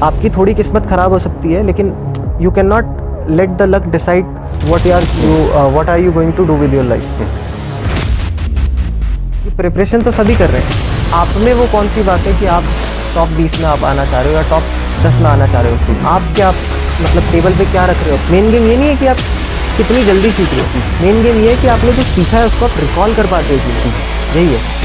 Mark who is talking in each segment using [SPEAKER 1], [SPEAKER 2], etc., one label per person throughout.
[SPEAKER 1] आपकी थोड़ी किस्मत ख़राब हो सकती है, लेकिन you can not let the luck decide what are you going to do with your life. Preparation तो सभी कर रहे हैं, आप में वो कौन सी बात है कि आप टॉप 20 में आप आना चाह रहे हो या टॉप 10 में आना चाह रहे हो। आप क्या मतलब टेबल पे क्या रख रहे हो। मेन गेम ये नहीं है कि आप कितनी जल्दी सीख रहे हो, मेन गेम ये है कि आपने जो सीखा है उसको आप रिकॉल कर पाते हो चीज़ें, यही है।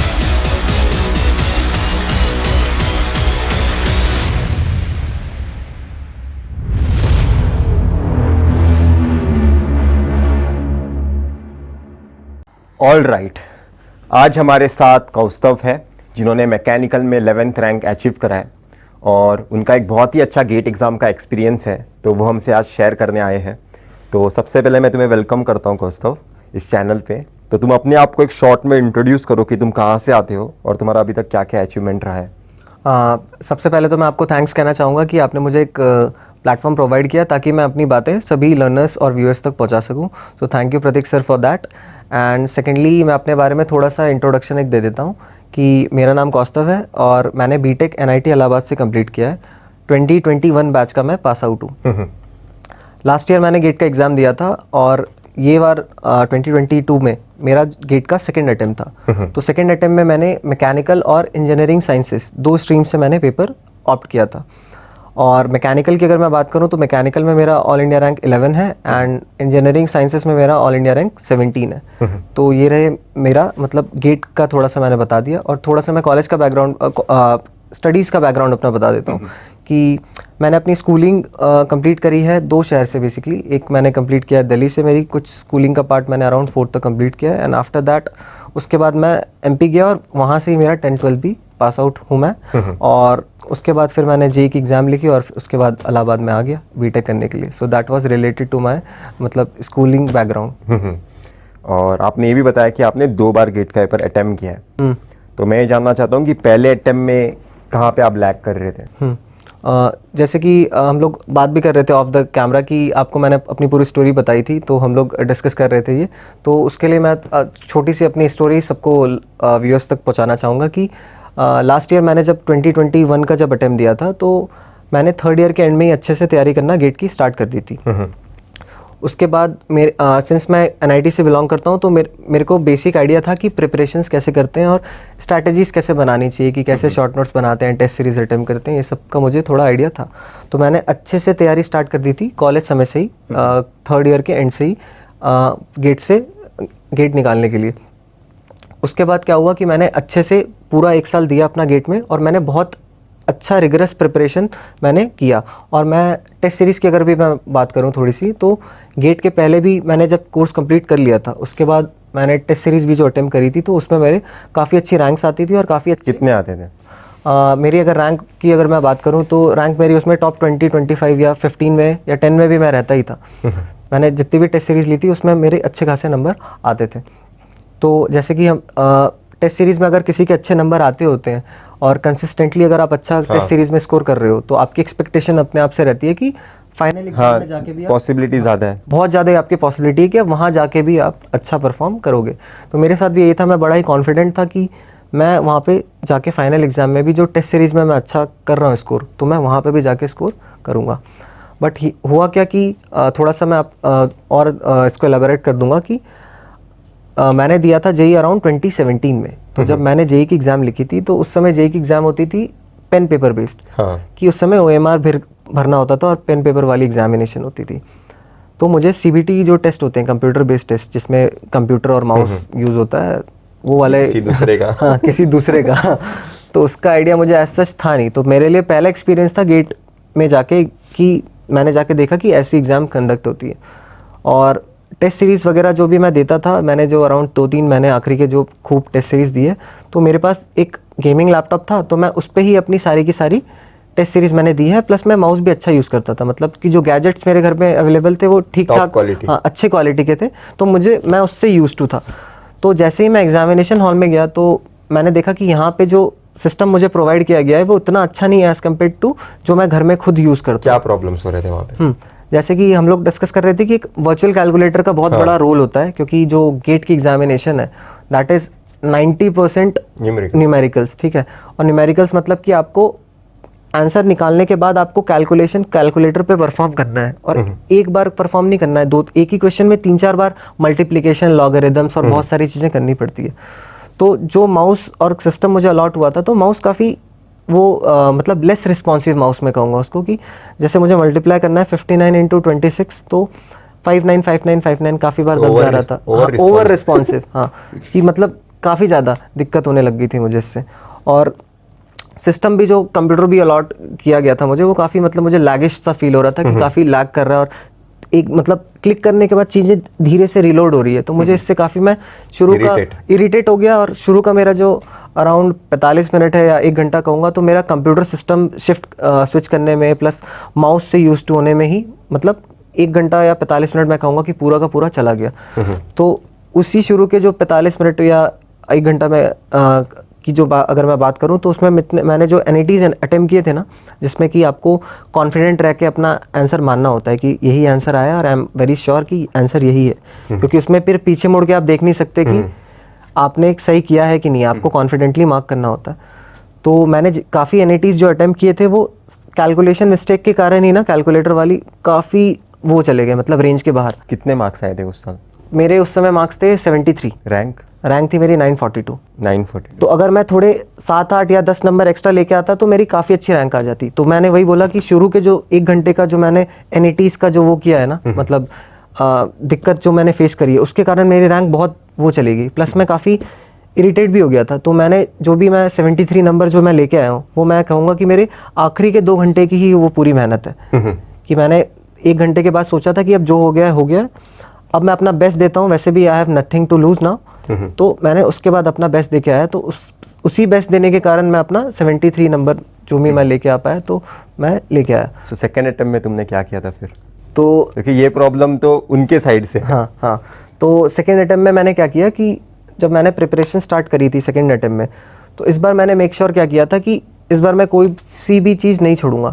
[SPEAKER 2] ऑल राइट, आज हमारे साथ कौस्तव है जिन्होंने मैकेनिकल में 11th रैंक अचीव करा है और उनका एक बहुत ही अच्छा गेट एग्ज़ाम का एक्सपीरियंस है, तो वो हमसे आज शेयर करने आए हैं। तो सबसे पहले मैं तुम्हें वेलकम करता हूं कौस्तव इस चैनल पे। तो तुम अपने आप को एक शॉर्ट में इंट्रोड्यूस करो कि तुम कहाँ से आते हो और तुम्हारा अभी तक क्या क्या अचीवमेंट रहा है।
[SPEAKER 1] सबसे पहले तो मैं आपको थैंक्स कहना चाहूँगा कि आपने मुझे एक प्लेटफॉर्म प्रोवाइड किया ताकि मैं अपनी बातें सभी लर्नर्स और व्यूअर्स तक पहुँचा सकूँ। So thank you Prateek sir for that. And secondly मैं अपने बारे में थोड़ा सा इंट्रोडक्शन एक दे देता हूँ कि मेरा नाम कौस्तव है और मैंने बीटेक NIT इलाहाबाद से कंप्लीट किया है। 2021 बैच का मैं पास आउट हूँ। लास्ट ईयर मैंने गेट का एग्ज़ाम दिया था और ये बार 2022 में मेरा गेट का सेकंड अटेम्प्ट था। तो सेकंड अटेम्प्ट में मैंने मैकेनिकल और इंजीनियरिंग साइंसेस 2 स्ट्रीम से मैंने पेपर ऑप्ट किया था। और मैकेनिकल की अगर मैं बात करूं तो मैकेनिकल में मेरा ऑल इंडिया रैंक 11 है एंड इंजीनियरिंग साइंसेस में मेरा ऑल इंडिया रैंक 17 है। तो ये रहे मेरा मतलब गेट का थोड़ा सा मैंने बता दिया। और थोड़ा सा मैं कॉलेज का बैकग्राउंड स्टडीज़ का बैकग्राउंड अपना बता देता हूँ कि मैंने अपनी स्कूलिंग कंप्लीट करी है 2 शहर से बेसिकली। एक मैंने कंप्लीट किया है दिल्ली से, मेरी कुछ स्कूलिंग का पार्ट मैंने अराउंड 4th तक कंप्लीट किया है। एंड आफ्टर दैट उसके बाद मैं MP गया और वहाँ से ही मेरा 10-12 भी पास आउट हूँ मैं। और उसके बाद फिर मैंने JEE की एग्ज़ाम लिखी और उसके बाद इलाहाबाद में आ गया बीटेक करने के लिए। So that was related to my मतलब स्कूलिंग बैकग्राउंड।
[SPEAKER 2] और आपने ये भी बताया कि आपने 2 बार गेट का पेपर अटेम्प्ट किया है। तो मैं ये जानना चाहता हूँ कि पहले अटेम्प्ट में कहाँ पे आप लैग कर रहे थे।
[SPEAKER 1] जैसे कि हम लोग बात भी कर रहे थे ऑफ द कैमरा कि आपको मैंने अपनी पूरी स्टोरी बताई थी, तो हम लोग डिस्कस कर रहे थे ये। तो उसके लिए मैं छोटी सी अपनी स्टोरी सबको व्यूअर्स तक पहुंचाना चाहूँगा कि लास्ट ईयर मैंने जब 2021 का जब अटेम्प्ट दिया था तो मैंने 3rd ईयर के एंड में ही अच्छे से तैयारी करना गेट की स्टार्ट कर दी थी। उसके बाद मेरे सिंस मैं NIT से बिलोंग करता हूँ तो मेरे को बेसिक आइडिया था कि प्रिपरेशंस कैसे करते हैं और स्ट्रैटेजीज़ कैसे बनानी चाहिए, कि कैसे शॉर्ट नोट्स बनाते हैं, टेस्ट सीरीज अटेम्प्ट करते हैं, ये सब का मुझे थोड़ा आइडिया था। तो मैंने अच्छे से तैयारी स्टार्ट कर दी थी कॉलेज समय से ही, 3rd ईयर के एंड से ही गेट निकालने के लिए। उसके बाद क्या हुआ कि मैंने अच्छे से पूरा 1 साल दिया अपना गेट में और मैंने बहुत अच्छा रिगरस प्रिपरेशन मैंने किया। और मैं टेस्ट सीरीज़ की अगर भी मैं बात करूं थोड़ी सी, तो गेट के पहले भी मैंने जब कोर्स कंप्लीट कर लिया था उसके बाद मैंने टेस्ट सीरीज़ भी जो अटेम्प्ट करी थी तो उसमें मेरे काफ़ी अच्छी रैंक्स आती थी और काफ़ी अच्छी।
[SPEAKER 2] कितने आते थे?
[SPEAKER 1] मेरी अगर रैंक की अगर मैं बात करूं तो रैंक मेरी उसमें टॉप 20, 25 या 15 में या 10 में भी मैं रहता ही था। मैंने जितनी भी टेस्ट सीरीज़ ली थी उसमें मेरे अच्छे खासे नंबर आते थे। तो जैसे कि हम टेस्ट सीरीज़ में अगर किसी के अच्छे नंबर आते होते हैं और कंसिस्टेंटली अगर आप अच्छा टेस्ट सीरीज़ में स्कोर कर रहे हो तो आपकी एक्सपेक्टेशन अपने आप से रहती है कि फाइनल एग्जाम में जाके भी
[SPEAKER 2] पॉसिबिलिटी ज़्यादा है,
[SPEAKER 1] बहुत ज़्यादा आपकी पॉसिबिलिटी है कि वहाँ जाके भी आप अच्छा परफॉर्म करोगे। तो मेरे साथ भी यही था, मैं बड़ा ही कॉन्फिडेंट था कि मैं वहाँ पे जाके फाइनल एग्ज़ाम में भी जो टेस्ट सीरीज़ में मैं अच्छा कर रहा हूँ स्कोर, तो मैं वहाँ पे भी जाके स्कोर करूँगा। बट हुआ क्या कि थोड़ा सा मैं इसको एलाबोरेट कर दूँगा कि मैंने दिया था JEE अराउंड 2017 में। तो जब मैंने JEE की एग्ज़ाम लिखी थी तो उस समय JEE की एग्ज़ाम होती थी पेन पेपर बेस्ड, कि उस समय OMR भरना होता था और पेन पेपर वाली एग्जामिनेशन होती थी। तो मुझे CBT जो टेस्ट होते हैं कंप्यूटर बेस्ड टेस्ट जिसमें कंप्यूटर और माउस यूज़ होता है वो वाले
[SPEAKER 2] किसी दूसरे का
[SPEAKER 1] हाँ किसी दूसरे का तो उसका आइडिया मुझे ऐसा सच था नहीं। तो मेरे लिए पहला एक्सपीरियंस था गेट में जाके कि मैंने जाके देखा कि ऐसी एग्ज़ाम कंडक्ट होती है। और टेस्ट सीरीज़ वगैरह जो भी मैं देता था, मैंने जो अराउंड 2-3 महीने आखिरी के जो खूब टेस्ट सीरीज़ दिए, तो मेरे पास एक गेमिंग लैपटॉप था तो मैं उस पर ही अपनी सारी की सारी टेस्ट सीरीज़ मैंने दी है। प्लस मैं माउस भी अच्छा यूज़ करता था, मतलब कि जो गैजेट्स मेरे घर में अवेलेबल थे वो ठीक ठाक हाँ अच्छे क्वालिटी के थे, तो मैं उससे यूज टू था। तो जैसे ही मैं एग्जामिनेशन हॉल में गया तो मैंने देखा कि यहाँ पे जो सिस्टम मुझे प्रोवाइड किया गया है वो उतना अच्छा नहीं है एज़ कम्पेयर टू जो मैं घर में खुद यूज़ करता हूँ।
[SPEAKER 2] क्या प्रॉब्लम्स हो रहे थे वहाँ पे?
[SPEAKER 1] जैसे कि हम लोग डिस्कस कर रहे थे कि एक वर्चुअल कैलकुलेटर का बहुत बड़ा रोल होता है, क्योंकि जो गेट की एग्जामिनेशन है दैट इज़ 90% न्यूमेरिकल्स, ठीक है। और न्यूमेरिकल्स मतलब कि आपको आंसर निकालने के बाद आपको कैलकुलेशन कैलकुलेटर पे परफॉर्म करना है, और एक बार परफॉर्म नहीं करना है, एक ही क्वेश्चन में 3-4 बार मल्टीप्लिकेशन, लॉगरिदम्स और बहुत सारी चीज़ें करनी पड़ती है। तो जो माउस और सिस्टम मुझे अलॉट हुआ था, तो माउस काफ़ी वो मतलब लेस रिस्पॉन्सिव माउस मैं कहूँगा उसको, कि जैसे मुझे मल्टीप्लाई करना है 59 इंटू 26, तो 59 काफ़ी बार दब जा रहा था, ओवर रिस्पॉन्सिव, हाँ, कि मतलब काफ़ी ज़्यादा दिक्कत होने लग गई थी मुझे इससे। और सिस्टम भी, जो कंप्यूटर भी अलॉट किया गया था मुझे, वो काफ़ी मतलब मुझे लैगिश सा फील हो रहा था कि काफ़ी लैग कर रहा है, और एक मतलब क्लिक करने के बाद चीज़ें धीरे से रिलोड हो रही है, तो मुझे इससे काफ़ी, मैं शुरू का इरिटेट हो गया। और शुरू का मेरा जो अराउंड 45 मिनट है या 1 घंटा कहूँगा, तो मेरा कंप्यूटर सिस्टम स्विच करने में प्लस माउस से यूज टू होने में ही मतलब 1 घंटा या 45 मिनट मैं कहूँगा कि पूरा का पूरा चला गया। तो उसी शुरू के जो 45 मिनट या 1 घंटा में की जो अगर मैं बात करूं, तो उसमें मैंने जो NETs अटेम्प्ट किए थे ना, जिसमें कि आपको कॉन्फिडेंट रह के अपना आंसर मानना होता है कि यही आंसर आया और आई एम वेरी श्योर कि आंसर यही है, क्योंकि उसमें फिर पीछे मुड़ के आप देख नहीं सकते कि आपने एक सही किया है कि नहीं, आपको कॉन्फिडेंटली मार्क करना होता है। तो मैंने काफ़ी NETs जो अटेम्प्ट किए थे, वो कैलकुलेशन मिस्टेक के कारण ही ना, कैलकुलेटर वाली काफ़ी वो चले गए, मतलब रेंज के बाहर।
[SPEAKER 2] कितने मार्क्स आए थे उस साल?
[SPEAKER 1] मेरे उस समय मार्क्स थे 73। रैंक थी मेरी 942। तो अगर मैं थोड़े 7-8 या 10 नंबर एक्स्ट्रा लेके आता तो मेरी काफ़ी अच्छी रैंक आ जाती। तो मैंने वही बोला कि शुरू के जो 1 घंटे का जो मैंने NETs का जो वो किया है ना, मतलब दिक्कत जो मैंने फेस करी है, उसके कारण मेरी रैंक बहुत वो चली गई, प्लस मैं काफ़ी इरिटेट भी हो गया था। तो मैंने जो भी मैं 73 नंबर जो मैं लेके आया हूँ, वो मैं कहूँगा कि मेरे आखिरी के 2 घंटे की ही वो पूरी मेहनत है, कि मैंने 1 घंटे के बाद सोचा था कि अब जो हो गया है हो गया, अब मैं अपना बेस्ट देता हूँ। वैसे भी I have nothing to lose now, तो मैंने उसके बाद अपना बेस्ट देके आया। तो उसी बेस्ट देने के कारण मैं अपना 73 नंबर जो भी मैं लेके आ पाया, तो मैं लेके आया।
[SPEAKER 2] सो सेकेंड अटेम्प्ट में तुमने क्या किया था फिर?
[SPEAKER 1] तो
[SPEAKER 2] क्योंकि ये प्रॉब्लम तो उनके साइड से है।
[SPEAKER 1] हाँ, तो सेकेंड अटेम्प्ट में मैंने क्या किया कि जब मैंने प्रिपरेशन स्टार्ट करी थी सेकेंड अटेम्प्ट में, तो इस बार मैंने मेक श्योर क्या किया था कि इस बार मैं कोई सी भी चीज़ नहीं छोड़ूंगा।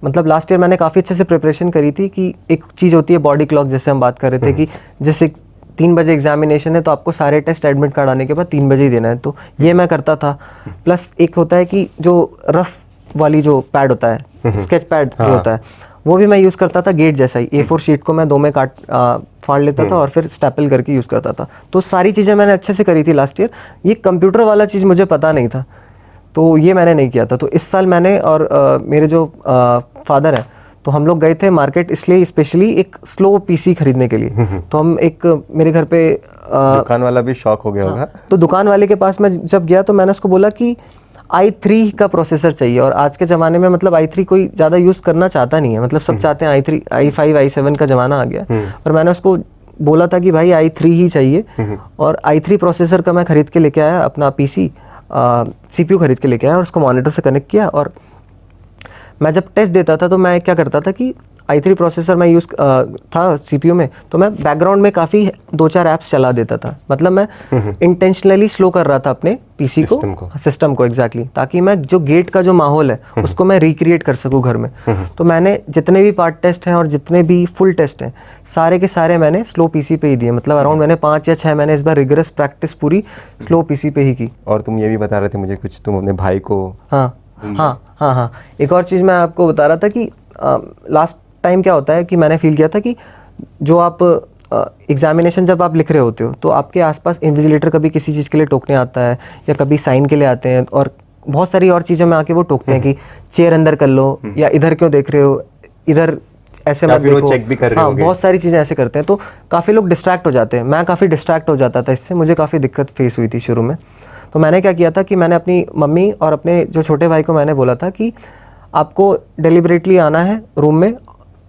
[SPEAKER 1] मतलब लास्ट ईयर मैंने काफ़ी अच्छे से प्रिपरेशन करी थी, कि एक चीज़ होती है बॉडी क्लॉक, जैसे हम बात कर रहे थे कि जैसे 3 बजे एग्जामिनेशन है, तो आपको सारे टेस्ट एडमिट कार्ड आने के बाद 3 बजे ही देना है, तो ये मैं करता था। प्लस एक होता है कि जो रफ वाली जो पैड होता है, स्केच पैड जो होता है, वो भी मैं यूज़ करता था गेट जैसा ही। A4 शीट को मैं 2 में फाड़ लेता था और फिर स्टेपल करके यूज़ करता था। तो सारी चीज़ें मैंने अच्छे से करी थी लास्ट ईयर। ये कंप्यूटर वाला चीज़ मुझे पता नहीं था, तो ये मैंने नहीं किया था। तो इस साल मैंने और मेरे जो फादर हैं, तो हम लोग गए थे मार्केट, इसलिए स्पेशली एक स्लो PC खरीदने के लिए। तो हम एक मेरे घर पे
[SPEAKER 2] दुकान वाला भी शॉक हो गया होगा।
[SPEAKER 1] तो दुकान वाले के पास मैं जब गया, तो मैंने उसको बोला कि i3 का प्रोसेसर चाहिए, और आज के ज़माने में मतलब i3 कोई ज़्यादा यूज़ करना चाहता नहीं है, मतलब सब चाहते हैं i3, i5, i7 का ज़माना आ गया। और मैंने उसको बोला था कि भाई i3 ही चाहिए, और i3 प्रोसेसर का मैं ख़रीद के लेके आया अपना PC, CPU खरीद के लेके आया और उसको मॉनिटर से कनेक्ट किया। और मैं जब टेस्ट देता था, तो मैं क्या करता था कि i3 प्रोसेसर मैं यूज़ था CPU में, तो मैं बैकग्राउंड में काफ़ी 2-4 ऐप्स चला देता था। मतलब मैं इंटेंशनली स्लो कर रहा था अपने PC सिस्टम को एग्जैक्टली, ताकि मैं जो गेट का जो माहौल है उसको मैं रिक्रिएट कर सकूँ घर में। तो मैंने जितने भी पार्ट टेस्ट हैं और जितने भी फुल टेस्ट हैं, सारे के सारे मैंने स्लो PC पे ही दिए। मतलब अराउंड मैंने 5 या 6 मैंने इस बार रिगरस प्रैक्टिस पूरी स्लो PC पे ही की।
[SPEAKER 2] और तुम ये भी बता रहे थे मुझे कुछ, तुम अपने भाई को।
[SPEAKER 1] हाँ, एक और चीज़ मैं आपको बता रहा था कि लास्ट टाइम क्या होता है कि मैंने फील किया था कि जो आप एग्जामिनेशन जब आप लिख रहे होते हो, तो आपके आसपास इन्विजिलेटर कभी किसी चीज़ के लिए टोकने आता है, या कभी साइन के लिए आते हैं, और बहुत सारी और चीज़ें में आके वो टोकते हैं कि चेयर अंदर कर लो, या इधर क्यों देख रहे हो, इधर ऐसे मत देखो,
[SPEAKER 2] चेक भी कर रहे होगे।
[SPEAKER 1] बहुत सारी चीज़ें ऐसे करते हैं, तो काफ़ी लोग डिस्ट्रैक्ट हो जाते हैं। मैं काफ़ी डिस्ट्रैक्ट हो जाता था, इससे मुझे काफ़ी दिक्कत फेस हुई थी शुरू में। तो मैंने क्या किया था कि मैंने अपनी मम्मी और अपने जो छोटे भाई को मैंने बोला था कि आपको डेलिबरेटली आना है रूम में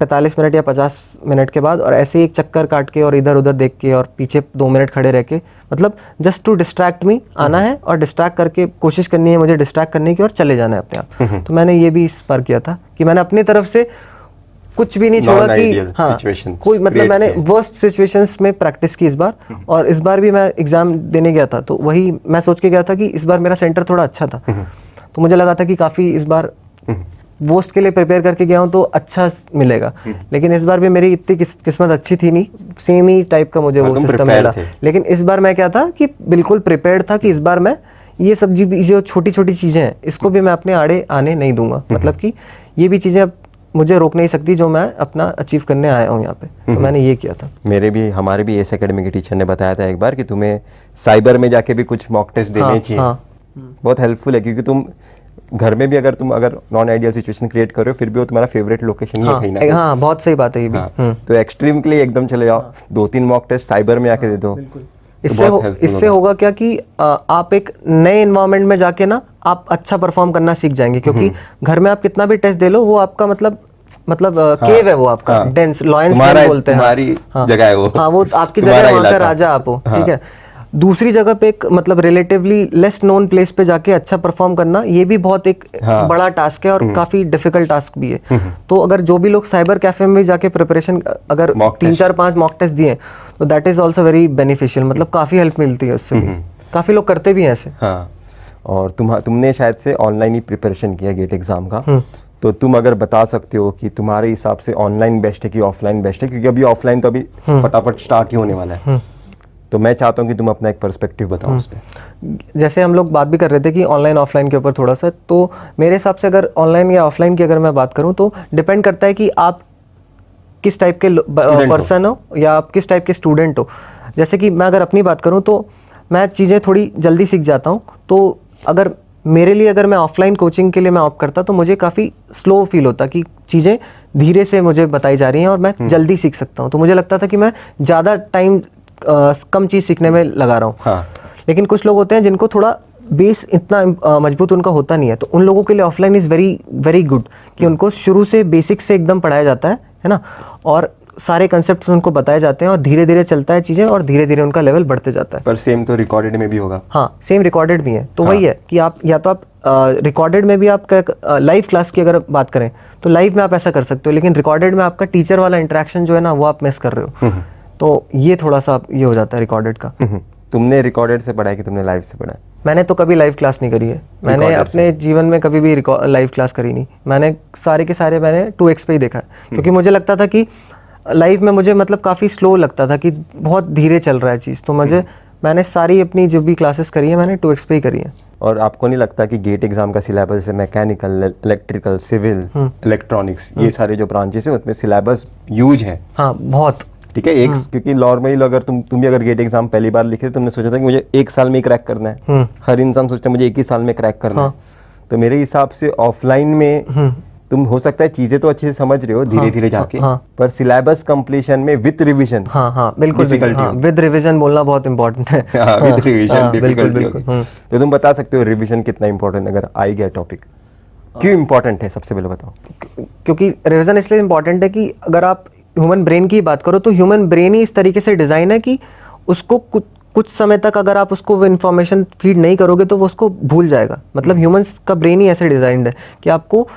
[SPEAKER 1] 45 मिनट या 50 मिनट के बाद, और ऐसे ही एक चक्कर काट के और इधर उधर देख के और पीछे 2 मिनट खड़े रह के, मतलब जस्ट टू डिस्ट्रैक्ट मी आना है, और डिस्ट्रैक्ट करके कोशिश करनी है मुझे डिस्ट्रैक्ट करने की, और चले जाना है अपने आप। तो मैंने ये भी इस बार किया था कि मैंने अपनी तरफ से कुछ भी नहीं छोड़ा कि कोई मतलब मैंने वर्स्ट सिचुएशंस में प्रैक्टिस की इस बार। और इस बार भी मैं एग्जाम देने गया था, तो वही मैं सोच के गया था कि इस बार मेरा सेंटर थोड़ा अच्छा था, तो मुझे लगा था कि काफ़ी इस बार वोस्ट के लिए प्रिपेयर करके गया हूँ तो अच्छा मिलेगा। लेकिन इस बार भी मेरी इतनी किस्मत अच्छी थी नहीं, सेम ही टाइप का मुझे वो सिस्टम मिला। लेकिन इस बार मैं क्या था कि बिल्कुल प्रिपेयर्ड था कि इस बार मैं ये सब जो छोटी छोटी चीज़ें हैं इसको भी मैं अपने आड़े आने नहीं दूंगा। मतलब कि ये भी चीज़ें अब मुझे रोक नहीं सकती जो मैं अपना अचीव करने आया हूँ यहाँ पे। तो मैंने ये किया था।
[SPEAKER 2] हमारे भी एस एकेडमी के टीचर ने बताया था एक बार कि तुम्हें साइबर में जाके भी कुछ मॉक टेस्ट देने चाहिए। बहुत हेल्पफुल है, क्योंकि तुम घर में भी अगर नॉन आइडियल सिचुएशन क्रिएट कर रहे हो फिर भी वो तुम्हारा फेवरेट लोकेशन ही है कहीं ना कहीं।
[SPEAKER 1] हाँ, बहुत सही बात है ये भी।
[SPEAKER 2] तो एक्सट्रीम के लिए एकदम चले जाओ, 2-3 मॉक टेस्ट साइबर में आके दे दो।
[SPEAKER 1] इससे होगा क्या कि आप एक नए एनवायरनमेंट में जाके ना आप अच्छा परफॉर्म करना सीख जाएंगे, क्योंकि घर में आप कितना भी टेस्ट दे लो वो आपका मतलब केव है, वो आपका डेंस लॉयंस बोलते हैं,
[SPEAKER 2] तुम्हारी जगह है वो।
[SPEAKER 1] हाँ, वो आपकी जगह है, वहाँ का राजा आप हो। ठीक है, दूसरी जगह पे एक मतलब रिलेटिवली लेस नोन प्लेस पे जाके अच्छा परफॉर्म करना ये भी बहुत एक बड़ा टास्क है और काफी डिफिकल्ट टास्क भी है। तो अगर जो भी लोग साइबर कैफे में जाके प्रिपरेशन अगर 3-4-5 मॉक टेस्ट दिए तो that is also very beneficial. मतलब काफी हेल्प मिलती है उससे भी, काफी लोग करते भी हैं ऐसे।
[SPEAKER 2] हाँ, और तुमने शायद से ऑनलाइन ही प्रिपरेशन किया गेट एग्जाम का, तो तुम अगर बता सकते हो कि तुम्हारे हिसाब से ऑनलाइन बेस्ट है कि ऑफलाइन बेस्ट है, क्योंकि अभी ऑफलाइन तो अभी फटाफट स्टार्ट ही होने वाला है। तो मैं चाहता हूँ कि तुम अपना एक पर्सपेक्टिव बताओ उस पर।
[SPEAKER 1] जैसे हम लोग बात भी कर रहे थे कि ऑनलाइन ऑफलाइन के ऊपर थोड़ा सा, तो मेरे हिसाब से अगर ऑनलाइन या ऑफलाइन की अगर मैं बात करूँ तो डिपेंड करता है कि आप किस टाइप के पर्सन हो या आप किस टाइप के स्टूडेंट हो। जैसे कि मैं अगर अपनी बात करूँ तो मैं चीज़ें थोड़ी जल्दी सीख जाता हूँ, तो अगर मेरे लिए अगर मैं ऑफलाइन कोचिंग के लिए मैं ऑप्ट करता तो मुझे काफ़ी स्लो फील होता कि चीज़ें धीरे से मुझे बताई जा रही हैं और मैं जल्दी सीख सकता हूँ। तो मुझे लगता था कि मैं ज़्यादा टाइम कम चीज़ सीखने में लगा रहा हूँ।
[SPEAKER 2] हाँ।
[SPEAKER 1] लेकिन कुछ लोग होते हैं जिनको थोड़ा बेस इतना मजबूत उनका होता नहीं है, तो उन लोगों के लिए offline is very very good कि उनको शुरू से बेसिक से एकदम पढ़ाया जाता है ना, और सारे कंसेप्ट उनको बताए जाते हैं और धीरे धीरे चलता है चीज़ें और धीरे धीरे उनका लेवल बढ़ते जाता है।
[SPEAKER 2] पर सेम तो रिकॉर्डेड में भी होगा।
[SPEAKER 1] हाँ, सेम रिकॉर्डेड भी है। तो वही है कि आप या तो आप रिकॉर्डेड में भी आपका लाइव क्लास की अगर बात करें तो लाइव में आप ऐसा कर सकते हो, लेकिन रिकॉर्डेड में आपका टीचर वाला इंटरेक्शन जो है ना वो आप मिस कर रहे हो। तो ये थोड़ा सा ये हो जाता है रिकॉर्डेड का।
[SPEAKER 2] तुमने रिकॉर्डेड से पढ़ा है कि तुमने लाइव से पढ़ा है?
[SPEAKER 1] मैंने तो कभी लाइव क्लास नहीं करी है। मैंने अपने जीवन में कभी भी लाइव क्लास करी नहीं। मैंने सारे के सारे मैंने 2x पे ही देखा है, क्योंकि मुझे लगता था कि लाइव में मुझे मतलब काफ़ी स्लो लगता था कि बहुत धीरे चल रहा है चीज़। तो मैंने सारी अपनी जो भी क्लासेस करी है मैंने 2x पे ही करी है।
[SPEAKER 2] और आपको नहीं लगता कि गेट एग्जाम का सिलेबस जैसे मैकेनिकल, इलेक्ट्रिकल, सिविल, इलेक्ट्रॉनिक्स, ये सारे जो ब्रांचेस हैं उसमें सिलेबस ह्यूज है?
[SPEAKER 1] हाँ, बहुत।
[SPEAKER 2] ठीक है, क्योंकि नॉर्मली अगर तुम भी अगर गेट एग्जाम पहली बार लिखे तुमने सोचा था कि मुझे 1 साल में ही क्रैक करना है। हर इंसान सोचता है मुझे 1 ही साल में क्रैक करना है। तो मेरे हिसाब से ऑफलाइन में तुम हो सकता है चीजें तो अच्छे से समझ रहे हो धीरे धीरे जाके, पर सिलेबस कंप्लीशन में विद रिवीजन
[SPEAKER 1] बिल्कुल विद रिवीजन बोलना बहुत इंपॉर्टेंट है।
[SPEAKER 2] विद रिवीजन डिफिकल्टी होगी। तो तुम बता सकते हो रिवीजन कितना इंपॉर्टेंट अगर आई गया टॉपिक, क्यों इंपॉर्टेंट है सबसे पहले बताओ? क्योंकि
[SPEAKER 1] रिवीजन इसलिए इंपॉर्टेंट है कि अगर आप ह्यूमन ब्रेन की बात करो तो ह्यूमन ब्रेन ही इस तरीके से डिज़ाइन है कि उसको कुछ समय तक अगर आप उसको वो इन्फॉर्मेशन फीड नहीं करोगे तो वो उसको भूल जाएगा। मतलब ह्यूमंस का ब्रेन ही ऐसे डिज़ाइंड है कि आपको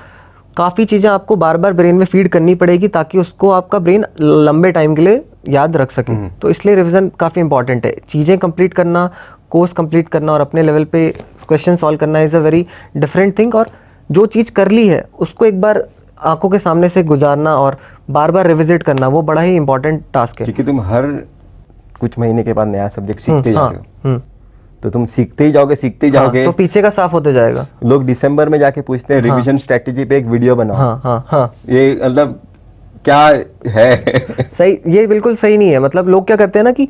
[SPEAKER 1] काफ़ी चीज़ें आपको बार बार ब्रेन में फीड करनी पड़ेगी ताकि उसको आपका ब्रेन लंबे टाइम के लिए याद रख सके। तो इसलिए रिवीजन काफ़ी इंपॉर्टेंट है। चीज़ें कंप्लीट करना, कोर्स कंप्लीट करना और अपने लेवल पे क्वेश्चन सॉल्व करना is a very different thing. और जो चीज़ कर ली है उसको एक बार आंखों के सामने से गुजारना और बार बार रिविजिट करना वो बड़ा ही इंपॉर्टेंट टास्क है।
[SPEAKER 2] क्योंकि तुम हर कुछ महीने के बाद नया सब्जेक्ट सीखते जा रहे हो, तो तुम सीखते ही जाओगे,
[SPEAKER 1] तो पीछे का साफ होते जाएगा।
[SPEAKER 2] लोग दिसंबर में जाके पूछते हैं रिवीजन स्ट्रेटजी पे एक वीडियो बनाओ। ये मतलब क्या है?
[SPEAKER 1] सही, ये बिल्कुल सही नहीं है। मतलब लोग क्या करते हैं ना कि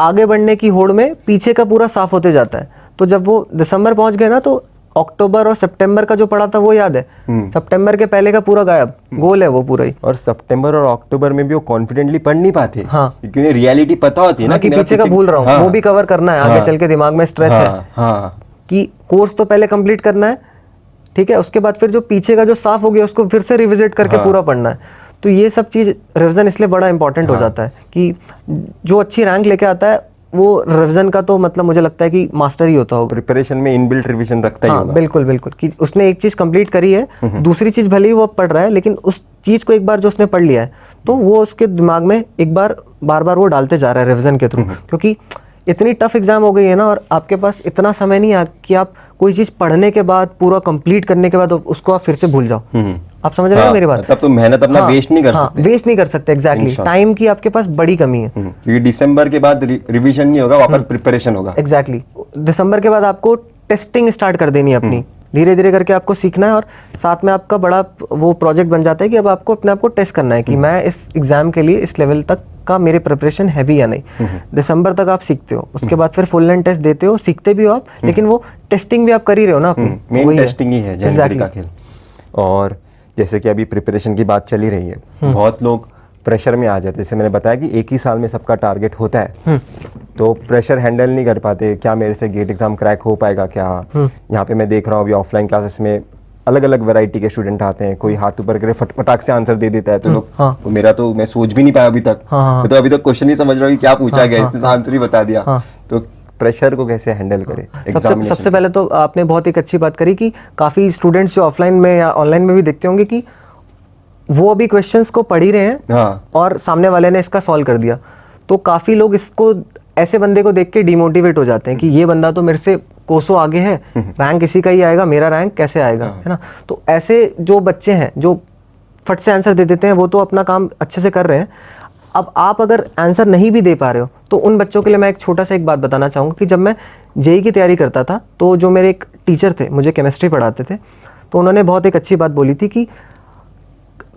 [SPEAKER 1] आगे बढ़ने की होड़ में पीछे का पूरा साफ होते जाता है। तो जब वो दिसंबर पहुंच गए ना तो अक्टूबर और सितंबर का जो पड़ा था वो याद है, सितंबर के पहले का पूरा गायब, गोल है वो पूरा ही।
[SPEAKER 2] और सितंबर और अक्टूबर में भी वो कॉन्फिडेंटली पढ़ नहीं पाते, क्योंकि उन्हें रियलिटी पता होती है ना
[SPEAKER 1] कि पीछे का भूल रहा हूँ, वो भी कवर करना है। आगे चल के दिमाग में स्ट्रेस है कि कोर्स तो पहले कंप्लीट करना है, ठीक है, उसके बाद फिर जो पीछे का जो साफ हो गया उसको फिर से रिविजिट करके पूरा पढ़ना है। तो ये सब चीज रिविजन इसलिए बड़ा इंपॉर्टेंट हो जाता है कि जो अच्छी रैंक लेके आता है वो रिवीजन का तो मतलब मुझे लगता है कि मास्टर ही होता होगा।
[SPEAKER 2] प्रिपरेशन में इनबिल्ट रिवीजन रखता ही होगा।
[SPEAKER 1] बिल्कुल बिल्कुल, कि उसने एक चीज कंप्लीट करी है, दूसरी चीज भले ही वो पढ़ रहा है लेकिन उस चीज को एक बार जो उसने पढ़ लिया है तो वो उसके दिमाग में एक बार बार बार वो डालते जा रहा है रिवीजन के थ्रू। क्योंकि इतनी टफ एग्जाम हो गई है ना और आपके पास इतना समय नहीं है कि आप कोई चीज पढ़ने के बाद पूरा कंप्लीट करने के बाद उसको आप फिर से भूल जाओ। आप समझ रहे हो मेरी बात?
[SPEAKER 2] तब तो मेहनत अपना वेस्ट नहीं कर सकते।
[SPEAKER 1] वेस्ट नहीं कर सकते, एग्जैक्टली। टाइम की आपके पास बड़ी कमी है,
[SPEAKER 2] क्योंकि दिसंबर के बाद रिवीजन नहीं होगा, वापस प्रिपरेशन होगा।
[SPEAKER 1] एग्जैक्टली, दिसंबर के बाद आपको टेस्टिंग स्टार्ट कर देनी है अपनी, धीरे धीरे करके आपको सीखना है और साथ में आपका बड़ा वो प्रोजेक्ट बन जाता है कि अब आपको अपने आप को टेस्ट करना है कि मैं इस एग्जाम के लिए इस लेवल तक का मेरे प्रिपरेशन है भी या नहीं। दिसंबर तक आप सीखते हो, उसके बाद फिर फुल लेंथ टेस्ट देते हो, सीखते भी हो आप, लेकिन वो टेस्टिंग भी आप कर ही रहे हो ना अपनी,
[SPEAKER 2] मेन टेस्टिंग ही है जनवरी का खेल। और जैसे कि अभी प्रिपरेशन की बात चली रही है, बहुत लोग प्रेशर में आ जाते हैं। जैसे मैंने बताया कि एक ही साल में सबका टारगेट होता है, तो प्रेशर हैंडल नहीं कर पाते, क्या मेरे से गेट एग्जाम क्रैक हो पाएगा क्या। यहाँ पे मैं देख रहा हूँ अभी ऑफलाइन क्लासेस में अलग अलग वैरायटी के स्टूडेंट आते हैं, कोई हाथ ऊपर करे फटाक से आंसर दे देता है, तो लोग तो मेरा तो मैं सोच भी नहीं पाया अभी तक, मैं तो अभी तक क्वेश्चन नहीं समझ रहा हूँ कि क्या पूछा गया, इसने आंसर ही बता दिया। तो प्रेशर को कैसे हैंडल करें एग्जामिनेशन?
[SPEAKER 1] सबसे पहले तो आपने बहुत एक अच्छी बात करी कि काफ़ी स्टूडेंट्स जो ऑफलाइन में या ऑनलाइन में भी देखते होंगे कि वो अभी क्वेश्चंस को पढ़ ही रहे हैं और सामने वाले ने इसका सॉल्व कर दिया, तो काफ़ी लोग इसको ऐसे बंदे को देख के डिमोटिवेट हो जाते हैं कि ये बंदा तो मेरे से कोसों आगे है, रैंक इसी का ही आएगा, मेरा रैंक कैसे आएगा, है ना। तो ऐसे जो बच्चे हैं जो फट से आंसर दे देते हैं, वो तो अपना काम अच्छे से कर रहे हैं। अब आप अगर आंसर नहीं भी दे पा रहे हो, तो उन बच्चों के लिए मैं एक छोटा सा एक बात बताना चाहूँगा कि जब मैं जेईई की तैयारी करता था, तो जो मेरे एक टीचर थे, मुझे केमिस्ट्री पढ़ाते थे, तो उन्होंने बहुत एक अच्छी बात बोली थी कि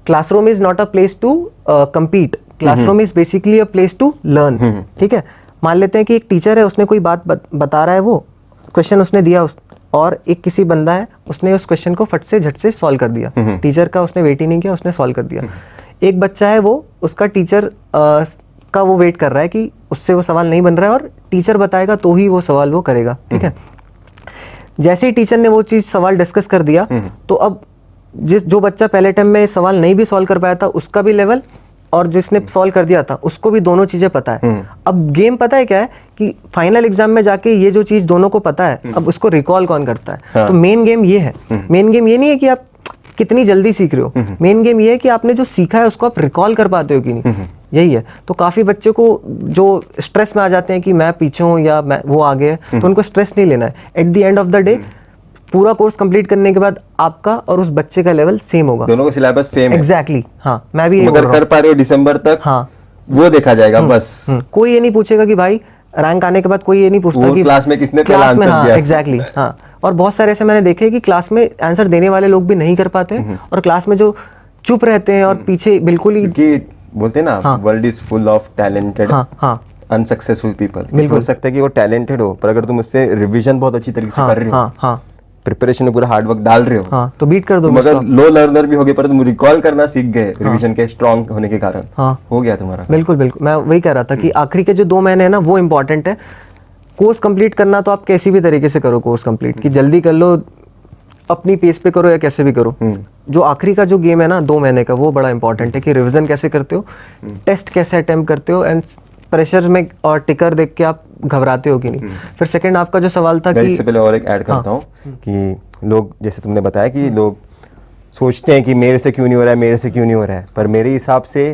[SPEAKER 1] classroom is not a place to compete, classroom is basically a place to learn. ठीक है, मान लेते हैं कि एक टीचर है, उसने कोई बात बता रहा है, वो क्वेश्चन उसने दिया और एक किसी बंदा है, उसने उस क्वेश्चन को फट से झट से सॉल्व कर दिया, टीचर का उसने वेट ही नहीं किया, उसने सॉल्व कर दिया। एक बच्चा है, वो उसका टीचर का वो वेट कर रहा है कि उससे वो सवाल नहीं बन रहा है और टीचर बताएगा तो ही वो सवाल वो करेगा। ठीक है, जैसे ही टीचर ने वो चीज़ सवाल डिस्कस कर दिया, तो अब जो बच्चा पहले टाइम में सवाल नहीं भी सॉल्व कर पाया था, उसका भी लेवल, और जिसने सॉल्व कर दिया था उसको भी दोनों चीजें पता है। अब गेम पता है क्या है कि फाइनल एग्जाम में जाके ये जो चीज दोनों को पता है, अब उसको रिकॉल कौन करता है। हाँ। तो मेन गेम ये है, मेन गेम ये नहीं है कि आप कितनी जल्दी सीख रहे हो, मेन गेम ये है कि आपने जो सीखा है उसको आप रिकॉल कर पाते हो कि नहीं, यही है। तो काफी बच्चे को जो स्ट्रेस में आ जाते हैं कि मैं पीछे हूँ या मैं वो आगे है, तो उनको स्ट्रेस नहीं लेना है। At the end of the day पूरा कोर्स कंप्लीट करने के बाद आपका और उस बच्चे का लेवल सेम होगा,
[SPEAKER 2] दोनों का सिलेबस सेम है।
[SPEAKER 1] एग्जैक्टली, हाँ, मैं भी
[SPEAKER 2] अगर कर पा रहे हो दिसंबर तक, हाँ, वो देखा जाएगा बस।
[SPEAKER 1] कोई ये नहीं पूछेगा कि भाई रैंक आने के बाद कोई ये नहीं पूछता कि
[SPEAKER 2] क्लास में किसने पहला आंसर दिया।
[SPEAKER 1] एग्जैक्टली, हाँ। और बहुत सारे ऐसे मैंने देखे कि क्लास में आंसर देने वाले लोग भी नहीं कर पाते, और क्लास में जो चुप रहते हैं और पीछे बिल्कुल ही,
[SPEAKER 2] बोलते हैं ना, world is full of talented unsuccessful people. हो सकता है कि वो टैलेंटेड हो, पर अगर तुम उससे रिवीजन बहुत अच्छी तरीके से कर रहे हो, प्रिपरेशन में पूरा हार्ड वर्क डाल रहे हो, हाँ, तो बीट कर दो। मगर लो लर्नर भी हो गए, पर तुम रिकॉल करना सीख गए रिवीजन के स्ट्रांग होने के कारण, हाँ, हो गया तुम्हारा। बिल्कुल बिल्कुल, मैं वही कह रहा था कि आखिरी के जो 2 महीने है ना, वो इंपॉर्टेंट है। कोर्स कंप्लीट करना तो आप कैसी भी तरीके से करो कोर्स कंप्लीट, कि जल्दी कर लो, अपनी पेस पे करो या कैसे भी करो। जो आखिरी का जो गेम है ना 2 महीने का, वो बड़ा इंपॉर्टेंट है कि रिवीजन कैसे करते हो, टेस्ट कैसे अटेम्प्ट करते हो, एंड प्रेशर में और टिकर देख के आप घबराते हो कि नहीं। फिर सेकंड आपका जो सवाल था कि, इससे पहले और एक ऐड करता हूँ कि लोग, जैसे तुमने बताया कि लोग सोचते हैं कि मेरे से क्यों नहीं हो रहा है, मेरे से क्यों नहीं हो रहा है, पर मेरे हिसाब से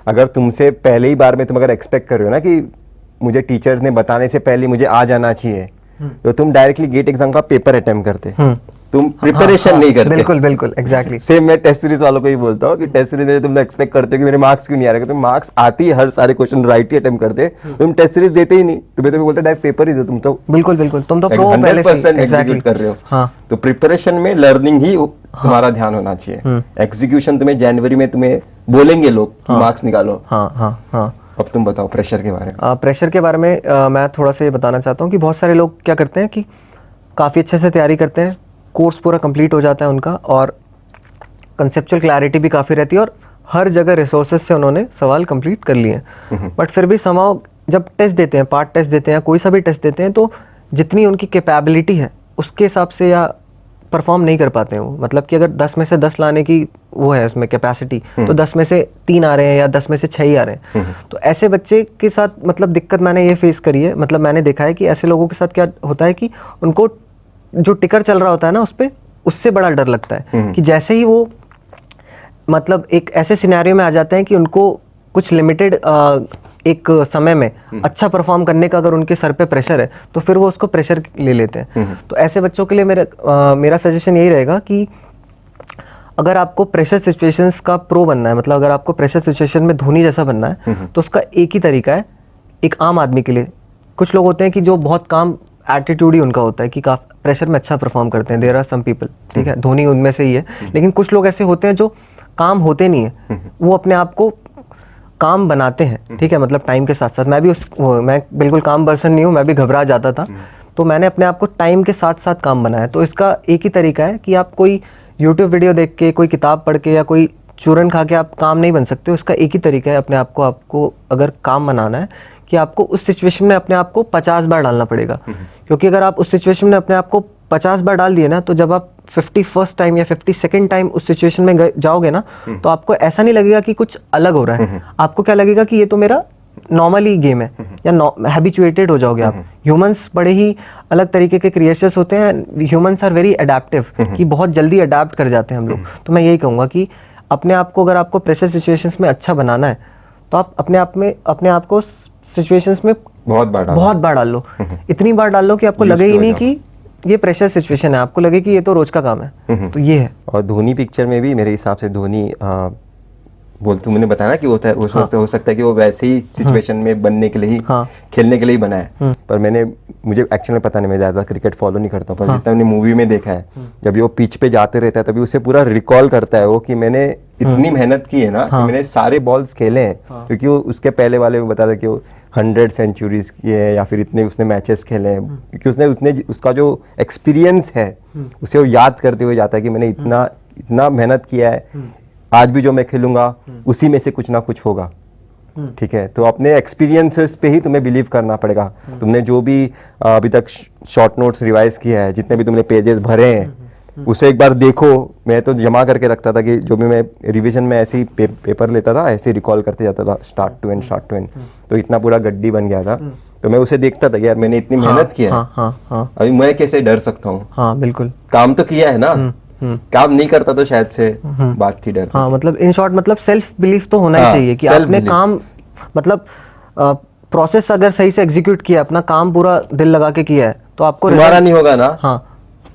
[SPEAKER 2] अगर तुमसे पहले ही बार में तुम अगर एक्सपेक्ट कर रहे हो ना कि मुझे टीचर्स ने बताने से पहले मुझे आ जाना चाहिए, तो तुम डायरेक्टली गेट एग्जाम का पेपर अटेम्प्ट करते, तुम प्रिपरेशन नहीं करते।
[SPEAKER 1] बिल्कुल बिल्कुल, एग्जैक्टली
[SPEAKER 2] सेम मैं टेस्ट सीरीज वालों को ही बोलता हूँ कि टेस्ट सीरीज में तुम एक्सपेक्ट करते हो कि मेरे मार्क्स क्यों नहीं आ रहे, तुम मार्क्स आती है, हर सारे क्वेश्चन राइट ही अटेम्प्ट करते, तुम टेस्ट सीरीज देते ही नहीं, तुम्हें तो बोलते डायरेक्ट पेपर ही दो, तुम तो
[SPEAKER 1] बिल्कुल बिल्कुल, तुम तो
[SPEAKER 2] 100% एग्जीक्यूट कर रहे हो। हाँ। तो प्रिपरेशन में लर्निंग ही तुम्हारा ध्यान होना चाहिए, एग्जीक्यूशन तुम्हें जनवरी में तुम्हें बोलेंगे लोग कि मार्क्स निकालो। अब तुम बताओ प्रेशर के बारे में।
[SPEAKER 1] प्रेशर के बारे में मैं थोड़ा सा ये बताना चाहता हूँ कि बहुत सारे लोग क्या करते हैं कि काफ़ी अच्छे से तैयारी करते हैं, कोर्स पूरा कंप्लीट हो जाता है उनका, और कंसेप्चुअल क्लैरिटी भी काफ़ी रहती है, और हर जगह रिसोर्सेज से उन्होंने सवाल कंप्लीट कर लिए हैं, बट फिर भी समाव जब टेस्ट देते हैं, पार्ट टेस्ट देते हैं, कोई सा भी टेस्ट देते हैं, तो जितनी उनकी कैपेबिलिटी है उसके हिसाब से या परफॉर्म नहीं कर पाते हैं वो। मतलब कि अगर 10 में से 10 लाने की वो है उसमें कैपेसिटी, तो 10 में से 3 आ रहे हैं या 10 में से 6 ही आ रहे हैं, तो ऐसे बच्चे के साथ मतलब दिक्कत मैंने ये फेस करी है। मतलब मैंने देखा है कि ऐसे लोगों के साथ क्या होता है कि उनको जो टिकर चल रहा होता है ना उस पे, उससे बड़ा डर लगता है कि जैसे ही वो मतलब एक ऐसे सिनेरियो में आ जाते हैं कि उनको कुछ लिमिटेड एक समय में अच्छा परफॉर्म करने का अगर उनके सर पे प्रेशर है, तो फिर वो उसको प्रेशर ले लेते हैं। तो ऐसे बच्चों के लिए मेरा सजेशन यही रहेगा कि अगर आपको प्रेशर सिचुएशंस का प्रो बनना है, मतलब अगर आपको प्रेशर सिचुएशन में धोनी जैसा बनना है, तो उसका एक ही तरीका है। एक आम आदमी के लिए, कुछ लोग होते हैं कि जो बहुत काम एटीट्यूड ही उनका होता है कि काफ़ी प्रेशर में अच्छा परफॉर्म करते हैं। देयर आर सम पीपल, ठीक है, धोनी उनमें से ही है, लेकिन कुछ लोग ऐसे होते हैं जो काम होते नहीं है, वो अपने आप को काम बनाते हैं, ठीक है, मतलब टाइम के साथ साथ। मैं बिल्कुल काम पर्सन नहीं हूँ, मैं भी घबरा जाता था, तो मैंने अपने आप को टाइम के साथ साथ काम बनाया। तो इसका एक ही तरीका है कि आप कोई यूट्यूब वीडियो देख के, कोई किताब पढ़ के या कोई चूरन खा के आप काम नहीं बन सकते। उसका एक ही तरीका है अपने आप को, आपको अगर काम बनाना है, कि आपको उस सिचुएशन में अपने आप को 50 बार डालना पड़ेगा। क्योंकि अगर आप उस सिचुएशन में अपने आप को 50 बार डाल दिए ना, तो जब आप 51st टाइम या 52nd टाइम उस सिचुएशन में जाओगे ना, तो आपको ऐसा नहीं लगेगा कि कुछ अलग हो रहा है। आपको क्या लगेगा कि ये तो मेरा नॉर्मली गेम है, या हैबिचुएटेड हो जाओगे आप। ह्यूमंस बड़े ही अलग तरीके के क्रिएचर्स होते हैं। ह्यूमंस आर वेरी अडेप्टिव, कि बहुत जल्दी अडेप्ट कर जाते हैं हम लोग। तो मैं यही कहूँगा कि अपने आप को, अगर आपको प्रेशर सिचुएशंस में अच्छा बनाना है, तो आप अपने आप को सिचुएशंस में बहुत बार डाल लो। इतनी बार डाल लो कि आपको लगे ही नहीं कि ये प्रेशर सिचुएशन है, आपको लगे कि ये तो रोज का काम है। तो ये है।
[SPEAKER 2] और धोनी पिक्चर में भी मेरे हिसाब से धोनी बोलते, मैंने बताया ना कि होता है, हो सकता है कि वो वैसे ही सिचुएशन में बनने के लिए ही, खेलने के लिए ही बना है। पर मुझे एक्चुअली पता नहीं, मैं ज़्यादा क्रिकेट फॉलो नहीं करता, पर जितना मैंने मूवी में देखा है, जब वो पिच पे जाते रहता है तभी उसे पूरा रिकॉल करता है वो, कि मैंने इतनी मेहनत की है ना, कि मैंने सारे बॉल्स खेले हैं। क्योंकि वो उसके पहले वाले में बता था कि वो 100 सेंचुरीज किए हैं, या फिर इतने उसने मैचेस खेले हैं। क्योंकि उसने उसका जो एक्सपीरियंस है उसे वो याद करते हुए जाता है कि मैंने इतना मेहनत किया है, आज भी जो मैं खेलूंगा उसी में से कुछ ना कुछ होगा। ठीक है, तो अपने एक्सपीरियंसेस पे ही तुम्हें बिलीव करना पड़ेगा। तुमने जो भी अभी तक शॉर्ट नोट्स रिवाइज किया है, जितने भी तुमने पेजेस भरे हैं, उसे एक बार देखो। मैं तो जमा करके रखता था कि जो भी मैं रिवीजन में ऐसे ही पेपर लेता था, ऐसे रिकॉल करते जाता था, स्टार्ट टू एंड। तो इतना पूरा गड्डी बन गया था। तो मैं उसे देखता था कि यार मैंने इतनी मेहनत की है, अभी मैं कैसे डर सकता हूँ।
[SPEAKER 1] हाँ बिल्कुल,
[SPEAKER 2] काम तो किया है ना, काम नहीं करता तो शायद से बात थी डर।
[SPEAKER 1] हाँ, मतलब इन शॉर्ट, मतलब सेल्फ बिलीफ तो होना ही चाहिए कि आपने काम, मतलब प्रोसेस अगर सही से एग्जीक्यूट किया, अपना काम पूरा दिल लगा के किया है, तो आपको
[SPEAKER 2] तुम्हारा नहीं होगा ना,
[SPEAKER 1] हाँ,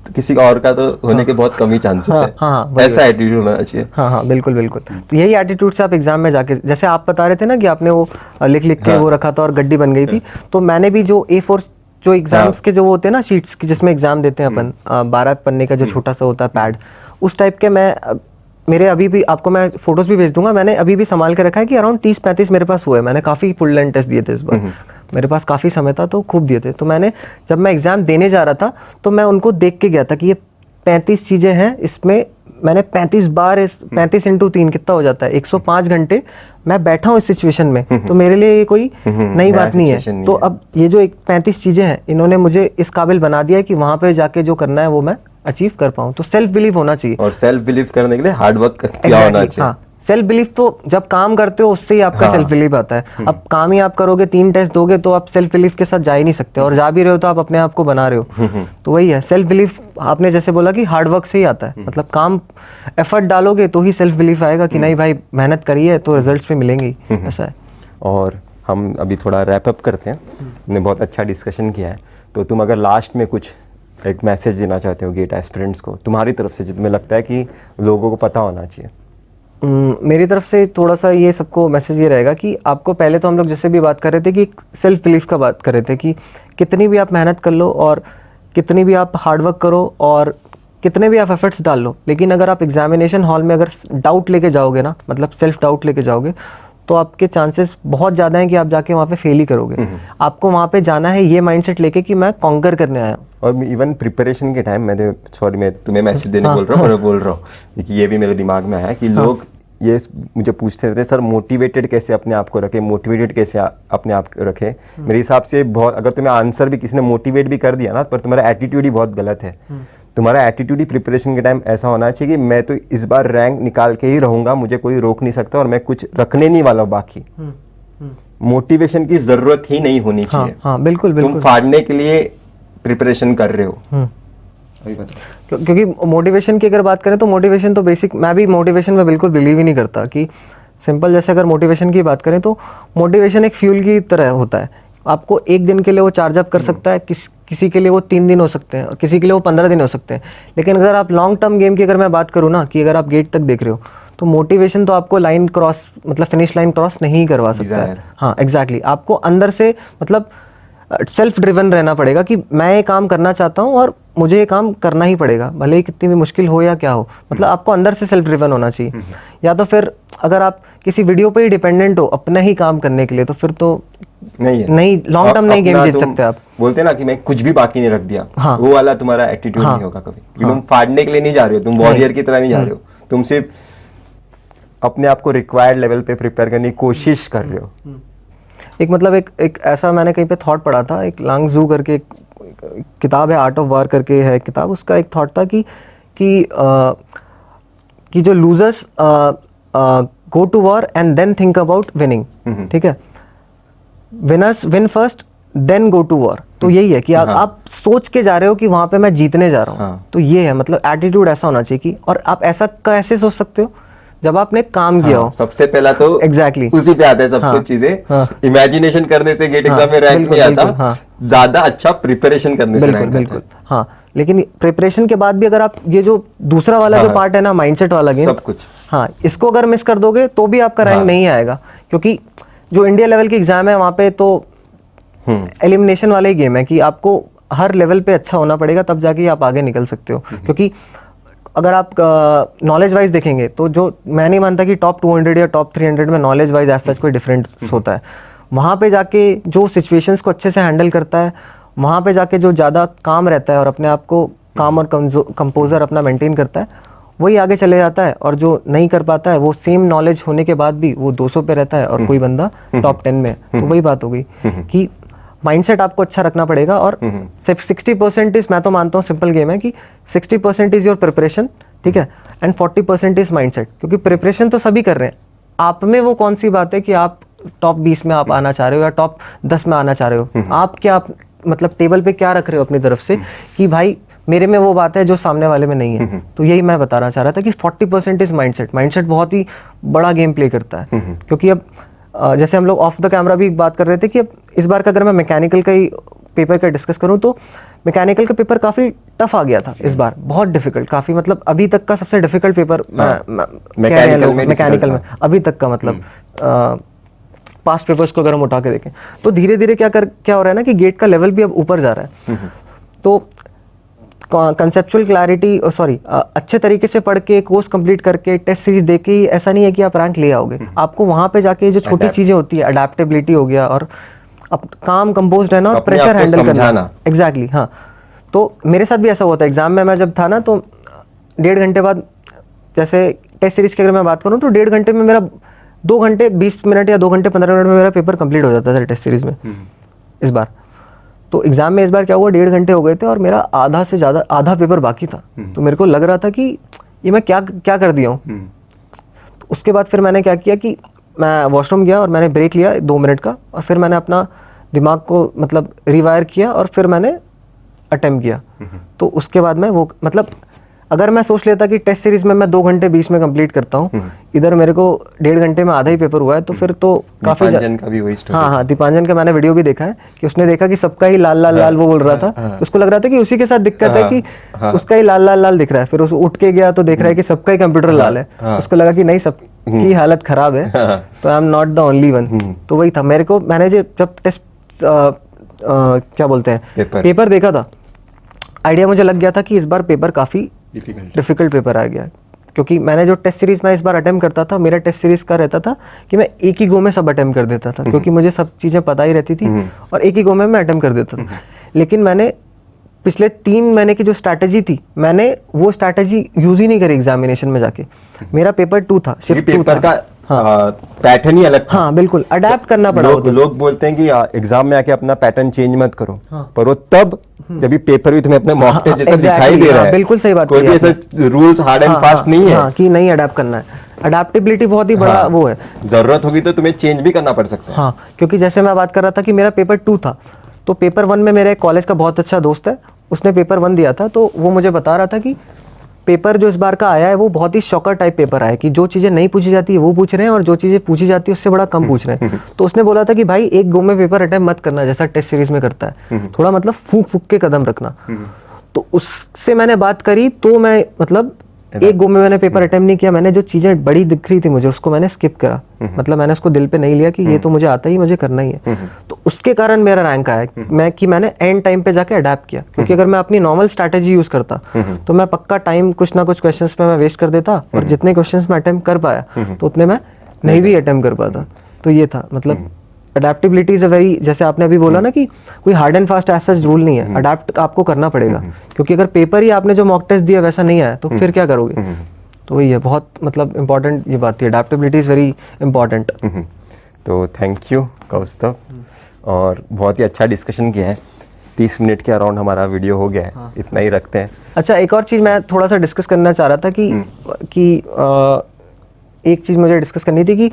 [SPEAKER 2] तो किसी और का तो होने के बहुत कम ही चांसेस है। ऐसा एटीट्यूड होना चाहिए।
[SPEAKER 1] हाँ, बिल्कुल। तो यही एटीट्यूड से आप एग्जाम में जाके, जैसे आप बता रहे थे ना कि आपने वो लिख के वो रखा था और गड्डी बन गई थी, तो मैंने भी जो A4 जो एग्जाम्स के जो वो होते हैं ना शीट्स की, जिसमें एग्जाम देते हैं अपन, 12 पन्ने का जो छोटा सा होता है पैड, उस टाइप के मेरे अभी भी, आपको मैं फोटोज भी भेज दूंगा, मैंने अभी भी संभाल के रखा है कि अराउंड 30-35 मेरे पास हुए। मैंने काफ़ी फुल लेंथ टेस्ट दिए थे इस बार, मेरे पास काफ़ी समय था तो खूब दिए थे। तो मैंने, जब मैं एग्ज़ाम देने जा रहा था, तो मैं उनको देख के गया था कि ये 35 चीज़ें हैं, इसमें मैंने 35 बार 35 × 3 कितना हो जाता है, 105 घंटे मैं बैठा हूँ इस सिचुएशन में। तो मेरे लिए ये कोई नई बात नहीं है। तो अब ये जो 35 चीज़ें हैं, इन्होंने मुझे इस काबिल बना दिया है कि वहाँ पे जाके जो करना है वो मैं अचीव कर पाऊँ। तो सेल्फ बिलीव होना चाहिए,
[SPEAKER 2] और सेल्फ बिलीव करने के लिए हार्ड वर्क किया होना चाहिए।
[SPEAKER 1] हाँ, सेल्फ बिलीव तो जब काम करते हो उससे ही आपका सेल्फ बिलीव आता है। अब काम ही आप करोगे, 3 टेस्ट दोगे, तो आप सेल्फ बिलीव के साथ जा ही नहीं सकते, और जा भी रहे हो तो आप अपने आप को बना रहे हो। तो वही है सेल्फ बिलीव। आपने जैसे बोला कि हार्ड वर्क से ही आता है, मतलब काम एफर्ट डालोगे तो ही सेल्फ बिलीव आएगा कि नहीं भाई मेहनत करी है तो रिजल्ट्स भी मिलेंगे, ऐसा है।
[SPEAKER 2] और हम अभी थोड़ा रैप अप करते हैं, हमने बहुत अच्छा डिस्कशन किया है। तो तुम अगर लास्ट में कुछ एक मैसेज देना चाहते हो गेट एस्पिरेंट्स को, तुम्हारी तरफ से, जिसमें लगता है कि लोगों को पता होना चाहिए।
[SPEAKER 1] मेरी तरफ से थोड़ा सा ये सबको मैसेज ये रहेगा कि आपको, पहले तो हम लोग जैसे भी बात कर रहे थे कि सेल्फ बिलीफ का बात कर रहे थे, कि कितनी भी आप मेहनत कर लो और कितनी भी आप हार्डवर्क करो और कितने भी आप एफर्ट्स डाल लो, लेकिन अगर आप एग्जामिनेशन हॉल में अगर डाउट लेके जाओगे ना, मतलब सेल्फ डाउट लेके जाओगे, तो आपके चांसेस बहुत ज़्यादा हैं कि आप जाके वहाँ पे फेल ही करोगे। आपको वहाँ पे जाना है ये माइंडसेट लेके कि मैं कॉन्कर करने आया हूँ।
[SPEAKER 2] और इवन प्रिपरेशन के टाइम मैं तुम्हें मैसेज देने बोल रहा हूँ, मैं बोल रहा हूँ कि ये भी मेरे दिमाग में आया कि लोग ये मुझे पूछते रहते हैं, सर मोटिवेटेड कैसे अपने आप को रखें, मोटिवेटेड कैसे अपने आप को रखें। मेरे हिसाब से बहुत, अगर तुम्हें आंसर भी किसी ने मोटिवेट भी कर दिया ना, पर तुम्हारा एटीट्यूड ही बहुत गलत है। तुम्हारा एटीट्यूड ही प्रिपरेशन के टाइम ऐसा होना चाहिए कि मैं तो इस बार रैंक निकाल के ही रहूंगा, मुझे कोई रोक नहीं सकता और मैं कुछ रखने नहीं वाला बाकी। मोटिवेशन की जरूरत ही नहीं होनी चाहिए।
[SPEAKER 1] हाँ, बिल्कुल।
[SPEAKER 2] तुम फाड़ने के लिए प्रिपरेशन कर रहे हो।
[SPEAKER 1] क्योंकि मोटिवेशन की अगर बात करें तो मोटिवेशन तो बेसिक, मैं भी मोटिवेशन में बिल्कुल बिलीव ही नहीं करता कि सिंपल, जैसे अगर मोटिवेशन की बात करें तो मोटिवेशन एक फ्यूल की तरह होता है। आपको एक दिन के लिए वो चार्ज अप कर सकता है, किसी के लिए वो 3 दिन हो सकते हैं और किसी के लिए वो 15 दिन हो सकते हैं। लेकिन अगर आप लॉन्ग टर्म गेम की अगर मैं बात करूँ ना, कि अगर आप गेट तक देख रहे हो, तो मोटिवेशन तो आपको लाइन क्रॉस, मतलब फिनिश लाइन क्रॉस नहीं करवा सकता है। हाँ एग्जैक्टली, आपको अंदर से, मतलब सेल्फ ड्रिवन रहना पड़ेगा कि मैं ये काम करना चाहता हूँ और मुझे ये काम करना ही पड़ेगा, भले ही कितनी भी मुश्किल हो या क्या हो। मतलब आपको अंदर से सेल्फ ड्रिवन होना चाहिए। या तो फिर अगर आप किसी वीडियो पे ही डिपेंडेंट हो अपना ही काम करने के लिए, तो फिर तो नहीं लॉन्ग टर्म नहीं गेम जीत सकते आप।
[SPEAKER 2] बोलते ना कि मैं कुछ भी बाकी नहीं रख दिया,
[SPEAKER 1] हाँ,
[SPEAKER 2] वो वाला तुम्हारा एटीट्यूड नहीं होगा कभी। तुम फाड़ने के लिए नहीं जा रहे हो, तुम वॉरियर की तरह नहीं जा रहे हो, तुम सिर्फ अपने आप को रिक्वायर्ड लेवल पे प्रिपेयर करने की कोशिश कर रहे हो।
[SPEAKER 1] एक मतलब एक ऐसा मैंने कहीं पे थॉट पढ़ा था, एक लांग जू करके एक किताब है, आर्ट ऑफ वार करके है किताब, उसका एक थॉट था कि जो losers go to war and then think about winning, ठीक है, winners win first then go to war. तो यही है कि आप सोच के जा रहे हो कि वहां पे मैं जीतने जा रहा हूँ। तो ये है मतलब एटीट्यूड ऐसा होना चाहिए कि, और आप ऐसा कैसे सोच सकते हो जब आपने काम किया हो।
[SPEAKER 2] सबसे पहला तो
[SPEAKER 1] एग्जैक्टली
[SPEAKER 2] उसी पे आता है सब कुछ चीजें। इमेजिनेशन करने से गेट एग्जाम में रैंक नहीं आता, ज्यादा अच्छा प्रिपरेशन करने से रैंक
[SPEAKER 1] बिल्कुल। हाँ, लेकिन प्रिपरेशन के बाद भी अगर आप ये जो दूसरा वाला जो पार्ट है ना, माइंडसेट वाला गेम,
[SPEAKER 2] सब कुछ,
[SPEAKER 1] हाँ, इसको अगर मिस कर दोगे तो भी आपका रैंक नहीं आएगा। क्योंकि जो इंडिया लेवल की एग्जाम है वहाँ पे तो एलिमिनेशन वाला ही गेम है कि आपको हर लेवल पे अच्छा होना पड़ेगा, तब जाके आप आगे निकल सकते हो। क्योंकि अगर आप नॉलेज वाइज देखेंगे तो जो मैं नहीं मानता कि टॉप 200 या टॉप 300 में नॉलेज वाइज ऐसा कोई डिफरेंस होता है। वहाँ पे जाके जो सिचुएशंस को अच्छे से हैंडल करता है, वहाँ पे जाके जो ज़्यादा काम रहता है और अपने आप को काम और कंपोजर अपना मेंटेन करता है, वही आगे चले जाता है। और जो नहीं कर पाता है वो सेम नॉलेज होने के बाद भी वो 200 पे रहता है और कोई बंदा टॉप 10 में। तो वही बात हो गई कि माइंडसेट आपको अच्छा रखना पड़ेगा। और सिर्फ 60% इज, मैं तो मानता हूँ सिंपल गेम है कि 60% इज योर प्रिपरेशन, ठीक है, एंड 40% इज माइंडसेट। क्योंकि प्रिपरेशन तो सभी कर रहे हैं, आप में वो कौन सी बात है कि आप टॉप 20 में आप आना चाह रहे हो या टॉप 10 में आना चाह रहे हो। आप क्या मतलब टेबल पे क्या रख रहे हो अपनी तरफ से कि भाई मेरे में वो बात है जो सामने वाले में नहीं है। तो यही मैं बताना चाह रहा था कि 40% इज माइंडसेट। माइंडसेट बहुत ही बड़ा गेम प्ले करता है। क्योंकि अब जैसे हम लोग ऑफ द कैमरा भी बात कर रहे थे कि अब इस बार का अगर मैं मैकेनिकल का ही पेपर का डिस्कस करूं तो मैकेनिकल का पेपर काफ़ी टफ आ गया था इस बार, बहुत डिफिकल्ट, काफ़ी मतलब अभी तक का सबसे डिफिकल्ट पेपर मैकेनिकल में अभी तक का, मतलब पास्ट पेपर्स को अगर हम उठा के देखें तो धीरे धीरे क्या हो रहा है ना कि गेट का लेवल भी अब ऊपर जा रहा है। तो कंसेप्चुअल क्लैरिटी, सॉरी, अच्छे तरीके से पढ़ के कोर्स कंप्लीट करके टेस्ट सीरीज दे के ऐसा नहीं है कि आप रैंक ले आओगे। आपको वहां पे जाके जो छोटी चीजें होती है, अडेप्टेबिलिटी हो गया और अब काम कंपोज रहना और प्रेशर हैंडल करना। एग्जैक्टली, हाँ। तो मेरे साथ भी ऐसा हुआ था एग्जाम में। मैं जब था ना तो 1.5 घंटे बाद, जैसे टेस्ट सीरीज की अगर मैं बात करूँ तो 1.5 घंटे में मेरा 2 घंटे 20 मिनट या 2 घंटे 15 मिनट में मेरा पेपर कंप्लीट हो जाता था टेस्ट सीरीज में इस बार। तो एग्जाम में इस बार क्या हुआ, 1.5 घंटे हो गए थे और मेरा आधा से ज़्यादा आधा पेपर बाकी था। तो मेरे को लग रहा था कि ये मैं क्या कर दिया हूँ। तो उसके बाद फिर मैंने क्या किया कि मैं वॉशरूम गया और मैंने ब्रेक लिया 2 मिनट का, और फिर मैंने अपना दिमाग को मतलब रिवायर किया और फिर मैंने अटेम्प्ट किया। तो उसके बाद मैं वो मतलब अगर मैं सोच लेता कि टेस्ट सीरीज में मैं 2 घंटे 20 में कंप्लीट करता हूँ, इधर मेरे को 1.5 घंटे में आधा ही पेपर हुआ है, तो फिर तो काफी
[SPEAKER 2] दीपांजन का भी वही स्टोरी।
[SPEAKER 1] हाँ, दीपांजन का मैंने वीडियो भी देखा है कि उसने देखा कि सबका ही लाल लाल लाल वो बोल रहा था। उसको लग रहा था कि उसी के साथ दिक्कत है कि उसका ही लाल लाल लाल दिख रहा है। फिर उस उठ के गया तो देख रहा है कि सबका ही कंप्यूटर लाल है। उसको लगा कि नहीं, सबकी हालत खराब है, तो I am not the only one. तो वही था मेरे को। मैंने जब टेस्ट क्या बोलते हैं पेपर देखा था, आइडिया मुझे लग गया था कि इस बार पेपर काफ़ी डिफिकल्ट पेपर आ गया। क्योंकि मैंने जो टेस्ट सीरीज में इस बार अटेम्प्ट करता था, मेरा टेस्ट सीरीज का रहता था कि मैं एक ही गो में सब अटेम्प्ट कर देता था, क्योंकि मुझे सब चीज़ें पता ही रहती थी और एक ही गो में मैं अटेम्प्ट कर देता था। लेकिन मैंने पिछले 3 महीने की जो स्ट्रैटेजी थी, मैंने वो स्ट्रैटेजी यूज ही नहीं करी एग्जामिनेशन में जाके। मेरा पेपर 2 था, शिफ्ट 2 था।
[SPEAKER 2] पैटर्न ही अलग था।
[SPEAKER 1] हाँ, बिल्कुल अडेप्ट करना पड़ा।
[SPEAKER 2] लोग बोलते हैं कि एग्जाम में आके अपना पैटर्न चेंज मत करो, पर वो तब जब भी पेपर भी तुम्हें अपने मॉक टेस्ट जैसा दिखाई दे रहा है।
[SPEAKER 1] बिल्कुल सही बात,
[SPEAKER 2] कोई भी ऐसा रूल्स हार्ड एंड फास्ट नहीं है
[SPEAKER 1] कि नहीं अडेप्ट करना है। अडेप्टेबिलिटी बहुत ही बड़ा वो है।
[SPEAKER 2] जरूरत होगी तो तुम्हें चेंज भी करना पड़ सकता है।
[SPEAKER 1] हाँ, क्योंकि जैसे मैं बात कर रहा था कि मेरा पेपर 2 था, तो पेपर 1 में मेरे कॉलेज का बहुत अच्छा दोस्त है, उसने पेपर 1 दिया था। तो वो मुझे बता रहा था कि पेपर जो इस बार का आया है वो बहुत ही शॉकर टाइप पेपर आया है, कि जो चीज़ें नहीं पूछी जाती है वो पूछ रहे हैं और जो चीज़ें पूछी जाती है उससे बड़ा कम पूछ रहे हैं। तो उसने बोला था कि भाई एक गो में पेपर अटेम्प्ट मत करना जैसा टेस्ट सीरीज में करता है, थोड़ा मतलब फूक के कदम रखना। तो उससे मैंने बात करी तो मैं मतलब एक गो में मैंने पेपर अटेम्प्ट नहीं किया, मैंने जो चीज़ें बड़ी दिख रही थी मुझे उसको मैंने स्किप करा, मतलब मैंने उसको दिल पे नहीं लिया कि ये तो मुझे आता ही, मुझे करना ही है। तो उसके कारण मेरा रैंक आया मैंने एंड टाइम पे जाके अडेप्ट किया, क्योंकि अगर मैं अपनी नॉर्मल स्ट्रैटेजी यूज करता तो मैं पक्का टाइम कुछ ना कुछ क्वेश्चंस पे मैं वेस्ट कर देता, और जितने क्वेश्चंस मैं अटेम्प्ट कर पाया तो उतने मैं नहीं भी अटेम्प्ट कर पाता। तो ये था, मतलब अडेप्टेबिलिटी इज अ वेरी, जैसे आपने अभी बोला ना कि कोई हार्ड एंड फास्ट ऐसा रूल नहीं है, अडेप्ट आपको करना पड़ेगा, क्योंकि अगर पेपर ही आपने जो मॉक टेस्ट दिया वैसा नहीं आया तो फिर क्या करोगे। तो वही है, बहुत मतलब इंपॉर्टेंट ये बात थी, अडेप्टेबिलिटी इज वेरी इंपॉर्टेंट।
[SPEAKER 2] तो थैंक यू कौस्तव, और बहुत ही अच्छा डिस्कशन किया है। 30 मिनट के अराउंड हमारा वीडियो हो गया है, इतना ही रखते हैं।
[SPEAKER 1] अच्छा, एक और चीज़ मैं थोड़ा सा डिस्कस करना चाह रहा था कि एक चीज़ मुझे डिस्कस करनी थी कि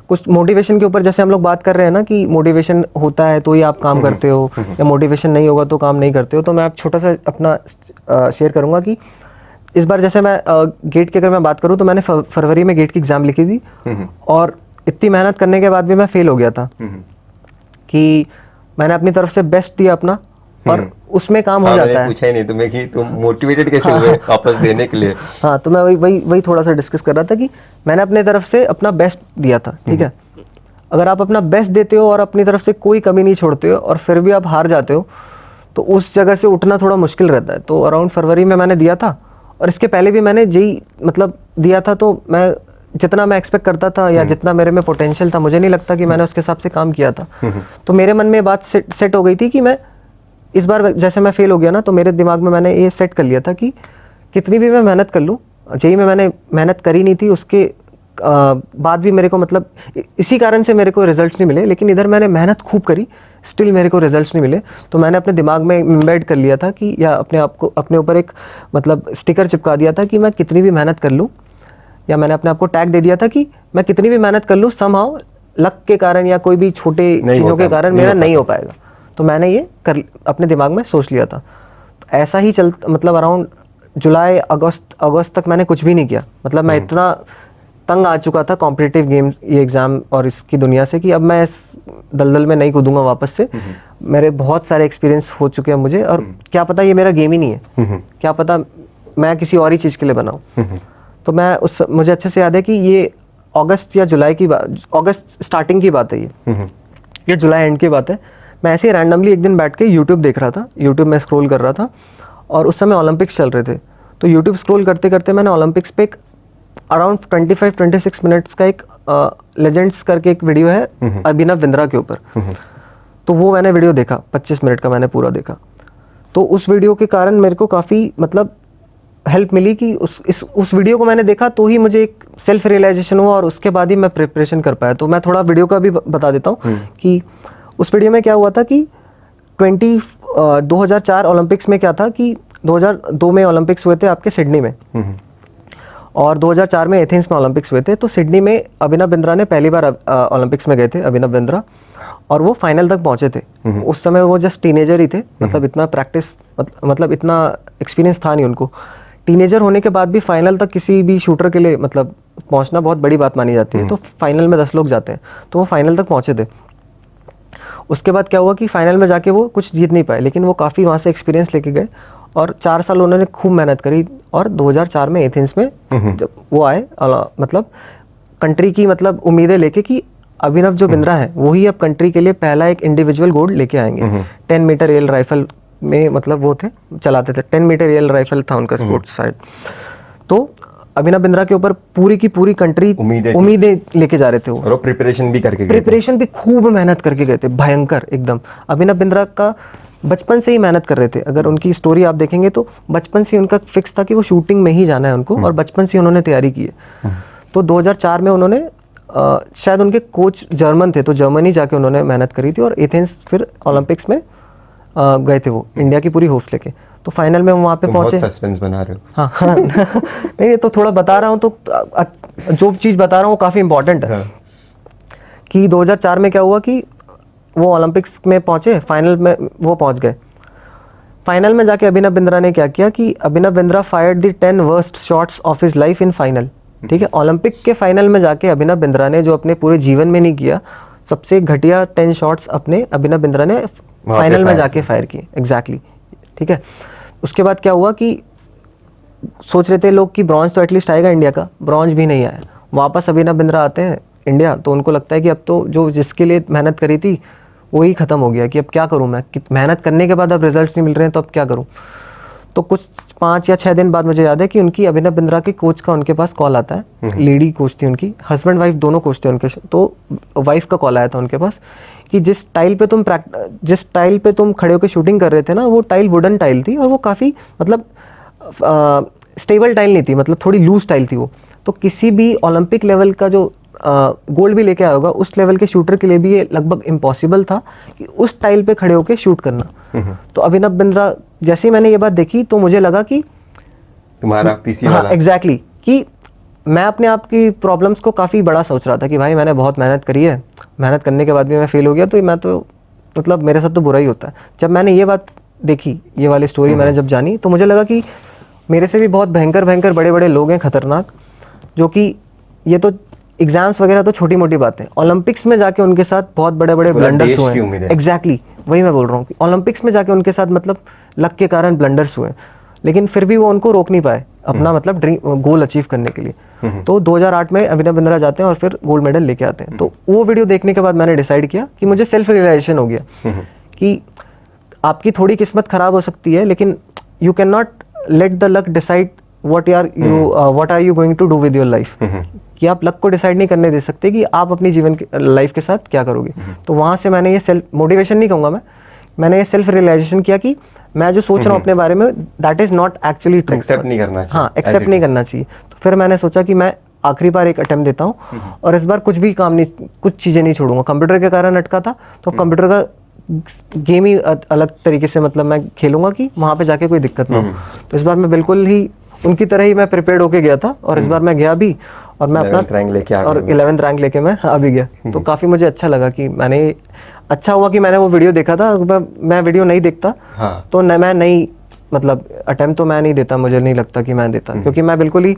[SPEAKER 1] कुछ मोटिवेशन के ऊपर, जैसे हम लोग बात कर रहे हैं ना कि मोटिवेशन होता है तो ही आप काम करते हो, या मोटिवेशन नहीं होगा तो काम नहीं करते हो। तो मैं आप छोटा सा अपना शेयर करूँगा कि इस बार जैसे मैं गेट की अगर मैं बात करूँ तो मैंने फरवरी में गेट की एग्ज़ाम लिखी थी, और इतनी मेहनत करने के बाद भी मैं फेल हो गया था कि मैंने अपनी तरफ से बेस्ट दिया अपना, और उसमें काम हो जाता है।
[SPEAKER 2] पूछा ही नहीं तुम्हें कि तुम मोटिवेटेड कैसे हुए वापस देने के लिए।
[SPEAKER 1] हाँ, तो मैं वही थोड़ा सा डिस्कस कर रहा था कि मैंने अपने तरफ से अपना बेस्ट दिया था, ठीक है। अगर आप अपना बेस्ट देते हो और अपनी तरफ से कोई कमी नहीं छोड़ते हो और फिर भी आप हार जाते हो तो उस जगह से उठना थोड़ा मुश्किल रहता है। तो अराउंड फरवरी में मैंने दिया था, और इसके पहले भी मैंने जेई मतलब दिया था, तो मैं जितना मैं एक्सपेक्ट करता था या जितना मेरे में पोटेंशियल था, मुझे नहीं लगता कि मैंने उसके हिसाब से काम किया था। तो मेरे मन में ये बात सेट हो गई थी कि मैं इस बार जैसे मैं फेल हो गया ना, तो मेरे दिमाग में मैंने ये सेट कर लिया था कि कितनी भी मैं मेहनत कर लूँ, जेई में मैंने मेहनत करी नहीं थी, उसके बाद भी मेरे को मतलब इसी कारण से मेरे को रिजल्ट्स नहीं मिले, लेकिन इधर मैंने मेहनत खूब करी, स्टिल मेरे को रिजल्ट्स नहीं मिले। तो मैंने अपने दिमाग में इम्बेड कर लिया था कि, या अपने आप को अपने ऊपर एक मतलब स्टिकर चिपका दिया था कि मैं कितनी भी मेहनत कर लूँ, या मैंने अपने आप को टैग दे दिया था कि मैं कितनी भी मेहनत कर लूँ, समहाउ लक के कारण या कोई भी छोटे चीज़ों के कारण मेरा नहीं हो पाएगा। तो मैंने ये अपने दिमाग में सोच लिया था। तो ऐसा ही मतलब अराउंड जुलाई अगस्त तक मैंने कुछ भी नहीं किया। मतलब मैं इतना तंग आ चुका था कॉम्पिटिटिव गेम्स, ये एग्ज़ाम और इसकी दुनिया से, कि अब मैं इस दलदल में नहीं कूदूंगा वापस से। मेरे बहुत सारे एक्सपीरियंस हो चुके हैं मुझे, और क्या पता ये मेरा गेम ही नहीं है, क्या पता मैं किसी और ही चीज़ के लिए बनाऊँ। तो मैं मुझे अच्छे से याद है कि ये अगस्त या जुलाई की बात, अगस्त स्टार्टिंग की बात है ये जुलाई एंड की बात है। मैं ऐसे ही रैंडमली एक दिन बैठ के यूट्यूब देख रहा था, यूट्यूब में स्क्रॉल कर रहा था, और उस समय ओलंपिक्स चल रहे थे। तो यूट्यूब स्क्रॉल करते करते मैंने ओलंपिक्स पे एक अराउंड 25-26 मिनट्स का एक लेजेंड्स करके एक वीडियो है अभिनव बिंद्रा के ऊपर, तो वो मैंने वीडियो देखा, 25 मिनट का मैंने पूरा देखा। तो उस वीडियो के कारण मेरे को काफ़ी मतलब हेल्प मिली कि उस वीडियो को मैंने देखा तो ही मुझे एक सेल्फ रियलाइजेशन हुआ, और उसके बाद ही मैं प्रिपरेशन कर पाया। तो मैं थोड़ा वीडियो का भी बता देता हूँ कि उस वीडियो में क्या हुआ था कि 2004 ओलंपिक्स में क्या था कि 2002 में ओलंपिक्स हुए थे आपके सिडनी में, और 2004 में एथेंस में ओलंपिक्स हुए थे। तो सिडनी में अभिनव बिंद्रा ने पहली बार ओलंपिक्स में गए थे, अभिनव बिंद्रा, और वो फाइनल तक पहुंचे थे। उस समय वो जस्ट टीनेजर ही थे, मतलब इतना प्रैक्टिस मतलब इतना एक्सपीरियंस था नहीं उनको। टीनेजर होने के बाद भी फाइनल तक किसी भी शूटर के लिए मतलब पहुंचना बहुत बड़ी बात मानी जाती है। तो फाइनल में 10 लोग जाते हैं, तो वो फाइनल तक पहुंचे थे। उसके बाद क्या हुआ कि फाइनल में जाके वो कुछ जीत नहीं पाए, लेकिन वो काफ़ी वहाँ से एक्सपीरियंस लेके गए, और 4 साल उन्होंने खूब मेहनत करी। और 2004 में एथेंस में जब वो आए, मतलब कंट्री की मतलब उम्मीदें लेके कि अभिनव जो बिंद्रा है वही अब कंट्री के लिए पहला एक इंडिविजुअल गोल्ड लेके आएंगे। 10 मीटर एयर राइफल में मतलब वो थे, चलाते थे, 10 मीटर एयर राइफल था उनका स्पोर्ट्स साइड। तो अभिनव बिंद्रा के ऊपर पूरी की पूरी कंट्री उम्मीदें लेके जा रहे थे वो, और
[SPEAKER 2] प्रिपरेशन भी करके गए,
[SPEAKER 1] प्रिपरेशन भी खूब मेहनत करके गए थे, भयंकर एकदम। अभिनव बिंद्रा का बचपन से ही मेहनत कर रहे थे। अगर उनकी स्टोरी आप देखेंगे तो बचपन से उनका फिक्स था कि वो शूटिंग में ही जाना है उनको, और बचपन से उन्होंने तैयारी की है। तो 2004 में उन्होंने शायद उनके कोच जर्मन थे, तो जर्मनी जाके उन्होंने मेहनत करी थी, और एथेंस फिर ओलंपिक्स में गए थे वो, इंडिया की पूरी होप्स लेके। तो फाइनल में वहाँ पे पहुंचे।
[SPEAKER 2] बहुत सस्पेंस बना रहे हो।
[SPEAKER 1] हाँ नहीं, ये तो थोड़ा बता रहा हूँ, तो जो चीज़ बता रहा हूँ वो काफ़ी इंपॉर्टेंट है। कि 2004 में क्या हुआ कि वो ओलंपिक्स में पहुंचे, फाइनल में वो पहुंच गए। फाइनल में जाके अभिनव बिंद्रा ने क्या किया कि Abhinav Bindra fired the 10 worst shots of his life in final. ठीक है, ओलंपिक के फाइनल में जाके अभिनव बिंद्रा ने, जो अपने पूरे जीवन में नहीं किया, सबसे घटिया 10 शॉट्स अपने अभिनव बिंद्रा ने फाइनल में जाके फायर किए। एग्जैक्टली, ठीक है। उसके बाद क्या हुआ कि सोच रहे थे लोग कि ब्रॉन्ज तो एटलीस्ट आएगा इंडिया का, ब्रॉन्ज भी नहीं आया। वापस अभिनव बिंद्रा आते हैं इंडिया तो उनको लगता है कि अब तो जो जिसके लिए मेहनत करी थी वही ख़त्म हो गया, कि अब क्या करूँ मैं, मेहनत करने के बाद अब रिजल्ट्स नहीं मिल रहे हैं तो अब क्या करूँ। तो कुछ 5 या 6 दिन बाद मुझे याद है कि उनकी अभिनव बिंद्रा के कोच का उनके पास कॉल आता है, लेडी कोच थी उनकी, हस्बैंड वाइफ दोनों कोच थे उनके, तो वाइफ का कॉल आया था उनके पास कि जिस टाइल पे तुम खड़े होकर शूटिंग कर रहे थे ना, वो टाइल वुडन टाइल थी और वो काफ़ी मतलब स्टेबल टाइल नहीं थी, मतलब थोड़ी लूज टाइल थी वो। तो किसी भी ओलंपिक लेवल का जो गोल्ड भी लेके आया होगा उस लेवल के शूटर के लिए भी ये लगभग इम्पॉसिबल था कि उस टाइल पे खड़े होकर शूट करना। तो अभिनव बिंद्रा, जैसे ही मैंने ये बात देखी तो मुझे लगा कि
[SPEAKER 2] तुम्हारा पीसी
[SPEAKER 1] हाँ
[SPEAKER 2] वाला
[SPEAKER 1] एग्जैक्टली कि मैं अपने आप की प्रॉब्लम्स को काफ़ी बड़ा सोच रहा था कि भाई मैंने बहुत मेहनत करी है, मेहनत करने के बाद भी मैं फेल हो गया तो मैं तो मतलब मेरे साथ तो बुरा ही होता है। जब मैंने ये बात देखी, ये वाली स्टोरी मैंने जब जानी तो मुझे लगा कि मेरे से भी बहुत भयंकर भयंकर बड़े बड़े लोग हैं खतरनाक, जो कि ये तो एग्जाम्स वगैरह तो छोटी मोटी बातें, ओलंपिक्स में जाके उनके साथ बहुत बड़े बड़े ब्लंडर्स हुए हैं। एग्जैक्टली वही मैं बोल रहा हूँ कि ओलंपिक्स में जाके उनके साथ मतलब लक के कारण ब्लंडर्स हुए, लेकिन फिर भी वो उनको रोक नहीं पाए अपना मतलब ड्रीम गोल अचीव करने के लिए। तो 2008 में अभिनव बिंद्रा जाते हैं और फिर गोल्ड मेडल लेके आते हैं। तो वो वीडियो देखने के बाद मैंने डिसाइड किया कि मुझे सेल्फ रियलाइजेशन हो गया कि आपकी थोड़ी किस्मत खराब हो सकती है, लेकिन you can not let the luck decide what are you going to do with your life, कि आप लक को डिसाइड नहीं करने दे सकते कि आप अपनी जीवन के लाइफ के साथ क्या करोगे। तो वहाँ से मैंने ये सेल्फ मोटिवेशन नहीं कहूँगा मैंने ये सेल्फ रियलाइजेशन किया कि मैं जो सोच रहा हूँ अपने बारे में that is not actually true,
[SPEAKER 2] accept नहीं करना चाहिए।
[SPEAKER 1] हाँ एक्सेप्ट नहीं करना चाहिए। तो फिर मैंने सोचा कि मैं आखिरी बार एक अटेम्प्ट देता हूँ और इस बार कुछ भी काम नहीं, कुछ चीज़ें नहीं छोड़ूंगा। कंप्यूटर के कारण अटका था तो कंप्यूटर का गेम ही अलग तरीके से मतलब मैं खेलूंगा कि वहाँ पे जाके कोई दिक्कत ना हो। तो इस बार मैं बिल्कुल ही उनकी तरह ही मैं प्रिपेयर्ड होके गया था और इस बार मैं गया भी और मैं अपना 11th रैंक लेके मैं आ भी गया। तो काफ़ी मुझे अच्छा लगा कि मैंने, अच्छा हुआ कि मैंने वो वीडियो देखा था। मैं वीडियो नहीं देखता तो मैं नहीं मतलब अटेम्प्ट तो मैं नहीं देता, मुझे नहीं लगता कि मैं देता, क्योंकि मैं बिल्कुल ही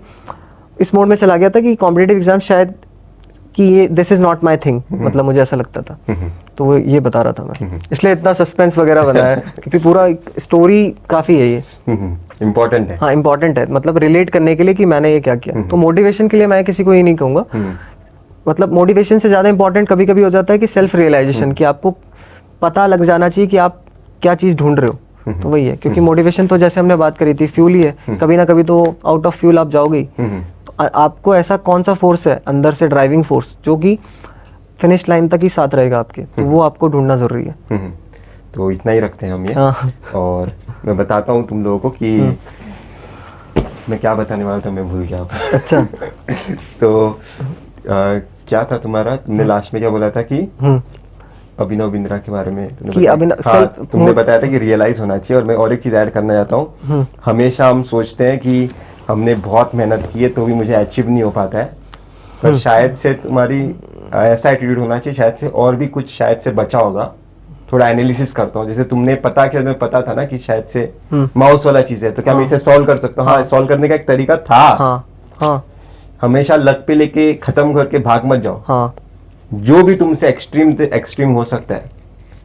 [SPEAKER 1] इस मोड में चला गया था कि कॉम्पिटिटिव एग्जाम शायद कि ये this is not my thing, मतलब मुझे ऐसा लगता था। तो वो ये बता रहा था मैं, इसलिए इतना सस्पेंस वगैरह बनाया क्योंकि पूरा स्टोरी काफ़ी है ये
[SPEAKER 2] इम्पोर्टेंट है।
[SPEAKER 1] हाँ इम्पोर्टेंट है, मतलब रिलेट करने के लिए कि मैंने ये क्या किया। तो मोटिवेशन के लिए मैं किसी को ये नहीं कहूँगा, मतलब मोटिवेशन से ज़्यादा इंपॉर्टेंट कभी कभी हो जाता है कि सेल्फ रियलाइजेशन, कि आपको पता लग जाना चाहिए कि आप क्या चीज़ ढूंढ रहे हो। तो वही है, क्योंकि मोटिवेशन तो जैसे हमने बात करी थी फ्यूल ही है, कभी ना कभी तो आउट ऑफ फ्यूल आप जाओगे ही। तो आपको ऐसा कौन सा फोर्स है अंदर से, ड्राइविंग फोर्स, जो कि फिनिश लाइन तक ही साथ रहेगा आपके, तो वो आपको ढूंढना जरूरी है।
[SPEAKER 2] तो इतना ही रखते हैं हम ये। और मैं बताता हूँ तुम लोगों को कि मैं क्या बताने वाला था, मैं भूल गया।
[SPEAKER 1] अच्छा
[SPEAKER 2] तो क्या था तुम्हारा, तुमने लास्ट में क्या बोला था कि अभिनव बिंद्रा के बारे में तुमने बताया था कि रियलाइज होना चाहिए। और मैं और एक चीज़ ऐड करना चाहता हूँ, हमेशा हम सोचते हैं कि हमने बहुत मेहनत की है तो भी मुझे अचीव नहीं हो पाता है, पर शायद से तुम्हारी ऐसा एटीट्यूड होना चाहिए, शायद से और भी कुछ शायद से बचा होगा। थोड़ा एनालिसिस करता हूँ, जैसे तुमने तुम्हें पता था ना कि शायद से माउस वाला चीज़ है, तो क्या मैं इसे सॉल्व कर सकता हूँ? हाँ, सॉल्व करने का एक तरीका था। हमेशा लक पे लेके खत्म करके भाग मत जाओ। जो भी तुमसे एक्सट्रीम हो सकता है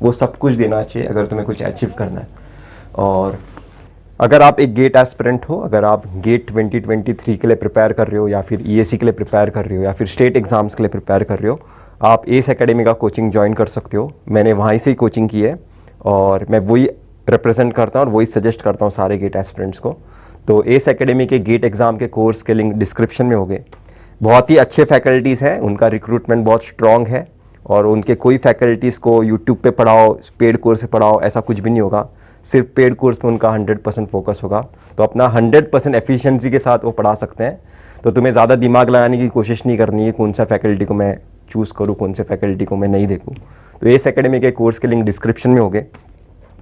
[SPEAKER 2] वो सब कुछ देना चाहिए अगर तुम्हें कुछ अचीव करना है। और अगर आप एक गेट एस्पिरेंट हो, अगर आप गेट 2023 के लिए प्रिपेयर कर रहे हो, या फिर EAC के लिए प्रिपेयर कर रहे हो, या फिर स्टेट एग्जाम्स के लिए प्रिपेयर कर रहे हो, आप एस एकेडमी का कोचिंग ज्वाइन कर सकते हो। मैंने वहीं से ही कोचिंग की है और मैं वही रिप्रेजेंट करता हूँ और वही सजेस्ट करता हूँ सारे गेट एस्पिरेंट्स को। तो एस एकेडमी के गेट एग्ज़ाम के कोर्स के लिंक डिस्क्रिप्शन में होंगे। बहुत ही अच्छे फैकल्टीज़ हैं, उनका रिक्रूटमेंट बहुत स्ट्रॉन्ग है और उनके कोई फैकल्टीज़ को यूट्यूब पे पढ़ाओ, पेड कोर्स पे पढ़ाओ, ऐसा कुछ भी नहीं होगा। सिर्फ पेड कोर्स में उनका 100% फोकस होगा, तो अपना 100% एफिशिएंसी के साथ वो पढ़ा सकते हैं। तो तुम्हें ज़्यादा दिमाग लगाने की कोशिश नहीं करनी है कौन सा फैकल्टी को मैं चूज़ करूँ, कौन से फैकल्टी को मैं नहीं देखूँ। तो एस एकेडमी के कोर्स के लिंक डिस्क्रिप्शन में होंगे।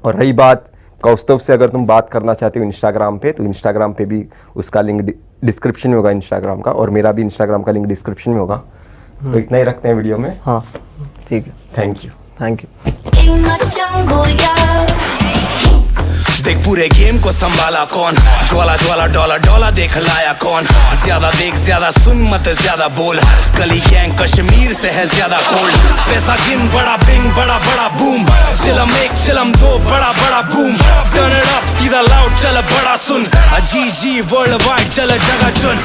[SPEAKER 2] और रही बात कौस्तव से, अगर तुम बात करना चाहते हो इंस्टाग्राम पे, तो इंस्टाग्राम पे भी उसका लिंक डिस्क्रिप्शन में होगा इंस्टाग्राम का, और मेरा भी इंस्टाग्राम का लिंक डिस्क्रिप्शन में होगा। तो इतना ही रखते हैं वीडियो में।
[SPEAKER 1] हाँ ठीक है,
[SPEAKER 2] थैंक यू।
[SPEAKER 1] Thank you.
[SPEAKER 3] देख पूरे गेम को संभाला कौन, ज्वाला ज्वाला डॉलर डॉलर देख लाया कौन। ज्यादा देख ज्यादा सुन मत ज्यादा बोल, गली गैंग कश्मीर से है ज्यादा कोल्ड। पैसा गिन बड़ा बिंग बड़ा बड़ा बूम, चिलम एक चिलम दो बड़ा बड़ा बूम। टर्न इट अप सीधा लाउड चल बड़ा सुन, जी वर्ल्ड वाइड चल जगह चुन।